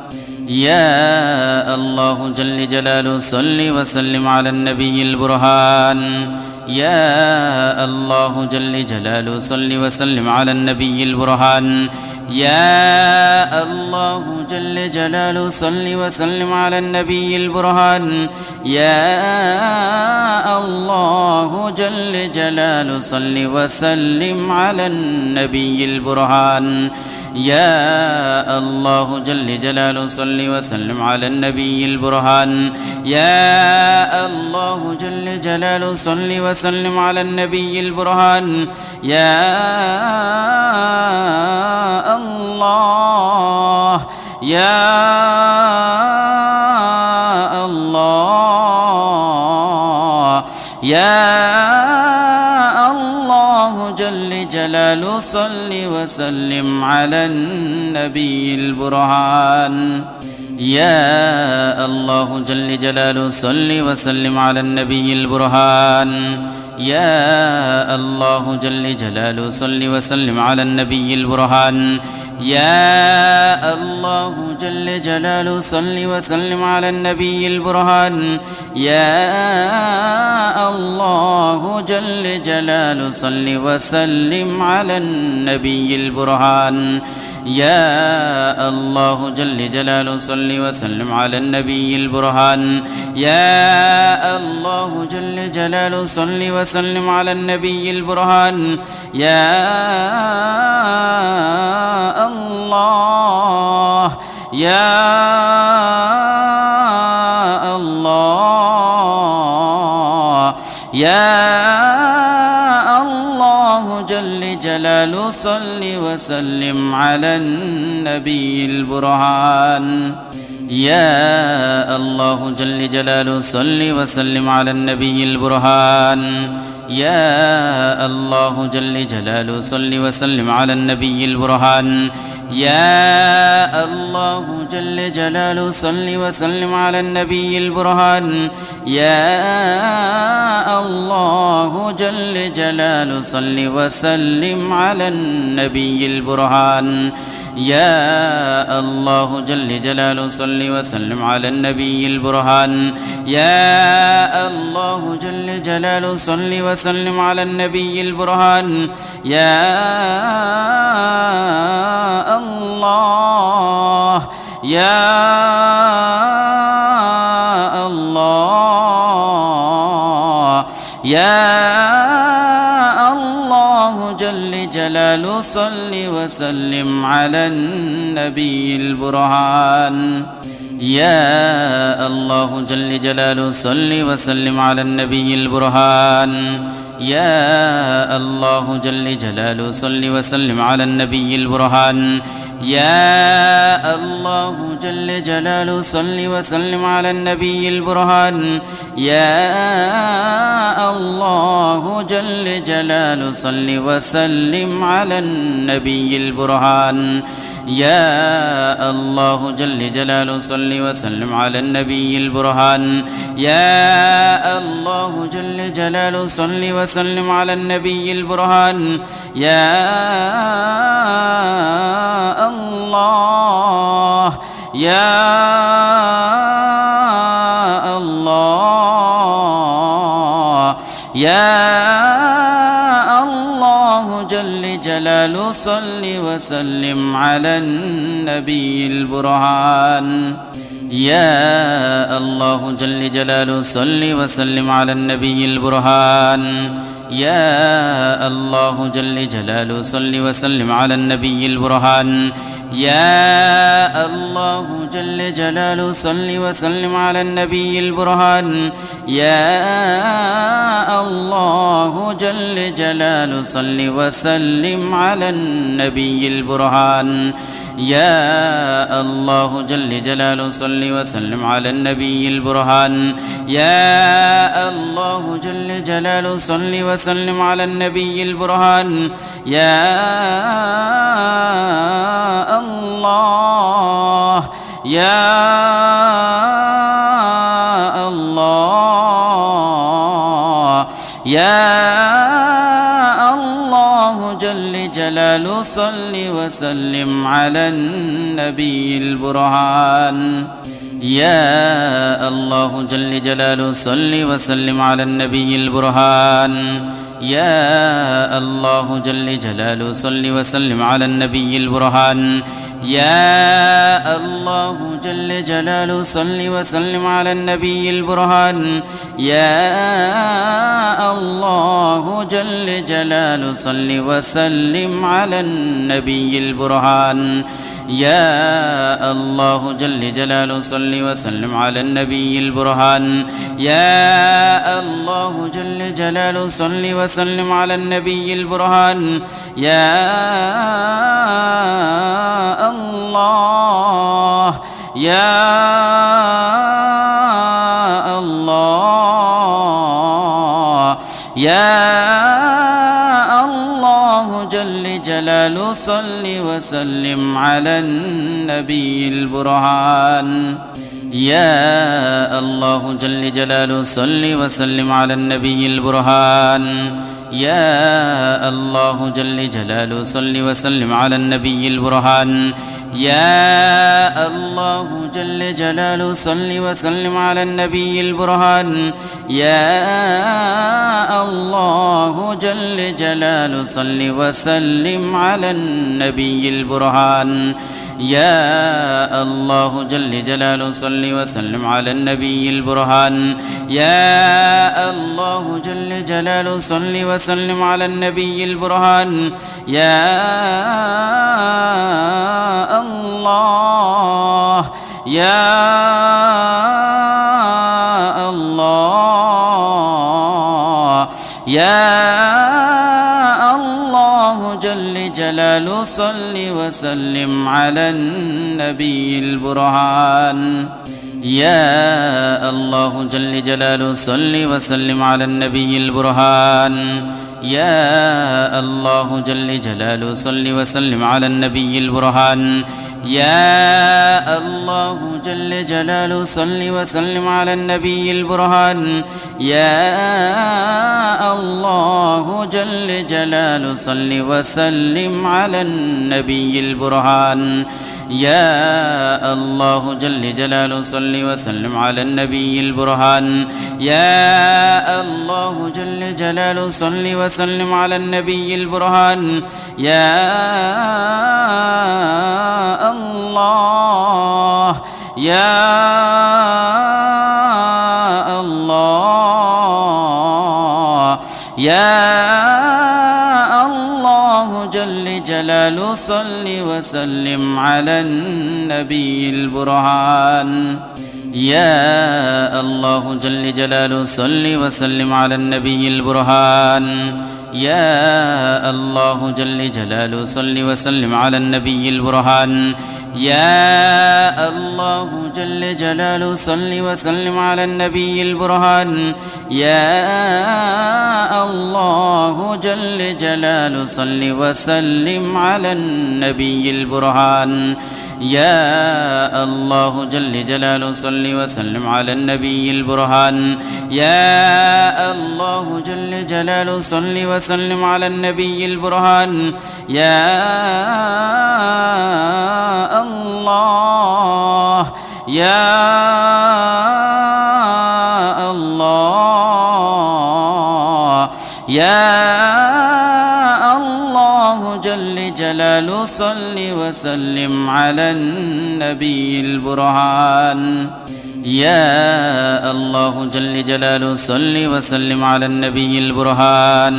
Speaker 1: يا الله جل جلاله صل وسلم على النبي البرهان يا الله جل جلاله صل وسلم على النبي البرهان يا الله جل جلاله صل وسلم على النبي البرهان يا الله جل جلاله صل وسلم على النبي البرهان يا الله جل جلاله صل وسلم على النبي البرهان يا الله جل جلاله صل وسلم على النبي البرهان يا الله يا الله يا الله جل جلاله صل وسلم على النبي البرهان يا الله جل جلاله صل وسلم على النبي البرهان يا الله جل جلاله صل وسلم على النبي البرهان يا الله جل جلاله صل وسلم على النبي البرهان يا الله جل جلاله صل وسلم على النبي البرهان يا الله جل جلاله صل وسلم على النبي البرهان يا الله جل جلاله صل وسلم على النبي البرهان يا الله يا الله يا الله جل جلاله صل وسلم على النبي البرهان يا الله جل جلاله صل وسلم على النبي البرهان يا الله جل جلاله صل وسلم على النبي البرهان يا الله جل جلاله صل وسلم على النبي البرهان يا الله جل جلاله صل وسلم على النبي البرهان يا الله جل جلاله صل وسلم على النبي البرهان يا الله جل جلاله صل وسلم على النبي البرهان يا الله يا الله يا الله جل جلاله صل وسلم على النبي البرهان يا الله جل جلاله صل وسلم على النبي البرهان يا الله جل جلاله صل وسلم على النبي البرهان يا الله جل جلاله صل وسلم على النبي البرهان يا الله جل جلاله صل وسلم على النبي البرهان يا الله جل جلاله صل وسلم على النبي البرهان يا الله جل جلاله صل وسلم على النبي البرهان يا الله يا الله يا الله جل جلاله صل وسلم على النبي البرهان يا الله جل جلاله صل وسلم على النبي البرهان يا الله جل جلاله صل وسلم على النبي البرهان يا الله جل جلاله صل وسلم على النبي البرهان يا الله جل جلاله صل وسلم على النبي البرهان يا الله جل جلاله صل وسلم على النبي البرهان يا الله جل جلاله صل وسلم على النبي البرهان يا الله يا الله يا الله جل جلاله صل وسلم على النبي البرهان يا الله جل جلاله صل وسلم على النبي البرهان يا الله جل جلاله صل وسلم على النبي البرهان يا الله جل جلاله صل وسلم على النبي البرهان يا الله جل جلاله صل وسلم على النبي البرهان يا الله جل جلاله صل وسلم على النبي البرهان يا الله جل جلاله صل وسلم على النبي البرهان يا الله يا الله يا الله جل جلاله صل وسلم على النبي البرهان يا الله جل جلاله صل وسلم على النبي البرهان يا الله جل جلاله صل وسلم على النبي البرهان يا الله جل جلاله صل وسلم على النبي البرهان يا الله جل جلاله صل وسلم على النبي البرهان يا الله جل جلاله صل وسلم على النبي البرهان يا الله جل جلاله صل وسلم على النبي البرهان يا الله يا الله يا الله جل جلاله صل وسلم على النبي البرهان يا الله جل جلاله صل وسلم على النبي البرهان يا الله جل جلاله صل وسلم على النبي البرهان يا الله جل جلاله صل وسلم على النبي البرهان يا الله جل جلاله صل وسلم على النبي البرهان يا الله جل جلاله صل وسلم على النبي البرهان يا الله جل جلاله صل وسلم على النبي البرهان يا الله يا الله يا الله جل جلاله صل وسلم على النبي البرهان يا الله جل جلاله صل وسلم على النبي البرهان يا الله جل جلاله صل وسلم على النبي البرهان يا الله جل جلاله صل وسلم على النبي البرهان يا الله جل جلاله صل وسلم على النبي البرهان يا الله جل جلاله صل وسلم على النبي البرهان يا الله جل جلاله صل وسلم على النبي البرهان يا الله يا الله يا الله جل جلاله صل وسلم على النبي البرهان يا الله جل جلاله صل وسلم على النبي البرهان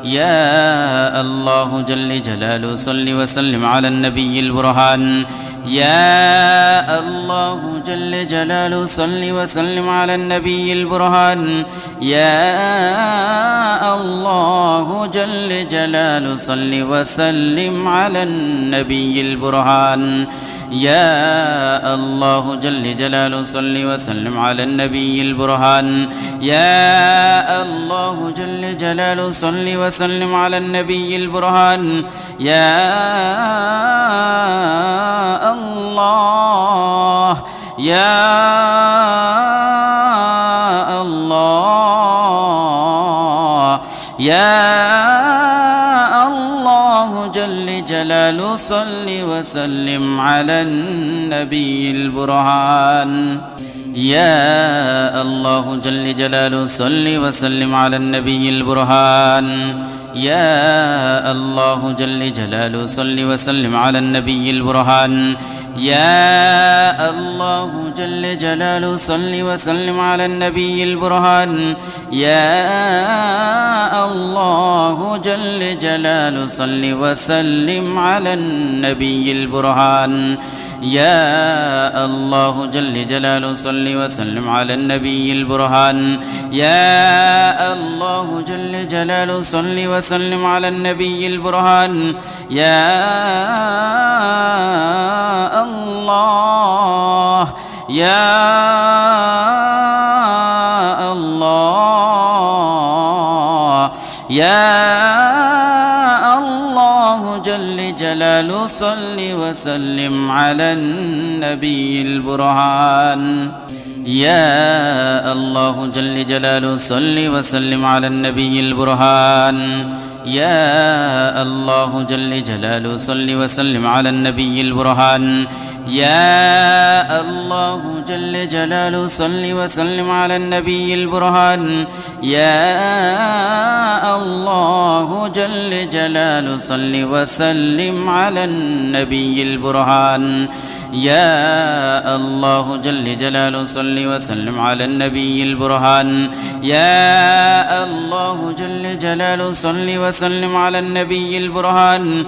Speaker 1: يا الله جل جلاله صل وسلم على النبي البرهان يا الله جل جلاله صل وسلم على النبي البرهان يا الله جل جلاله صل وسلم على النبي البرهان يا الله جل جلاله صل وسلم على النبي البرهان يا الله جل جلاله صل وسلم على النبي البرهان يا الله يا الله يا الله جل جلاله صل وسلم على النبي البرهان يا الله جل جلاله صل وسلم على النبي البرهان يا الله جل جلاله صل وسلم على النبي البرهان يا الله جل جلاله صل وسلم على النبي البرهان يا الله جل جلاله صل وسلم على النبي البرهان يا الله جل جلاله صل وسلم على النبي البرهان يا الله جل جلاله صل وسلم على النبي البرهان يا الله يا الله يا الله جلاله صل وسلم على النبي البرهان يا الله جل جلاله صل وسلم على النبي البرهان يا الله جل جلاله صل وسلم على النبي البرهان يا الله جل جلاله صل وسلم على النبي البرهان يا الله جل جلاله صل وسلم على النبي البرهان يا الله جل جلاله صل وسلم على النبي البرهان يا الله جل جلاله صل وسلم على النبي البرهان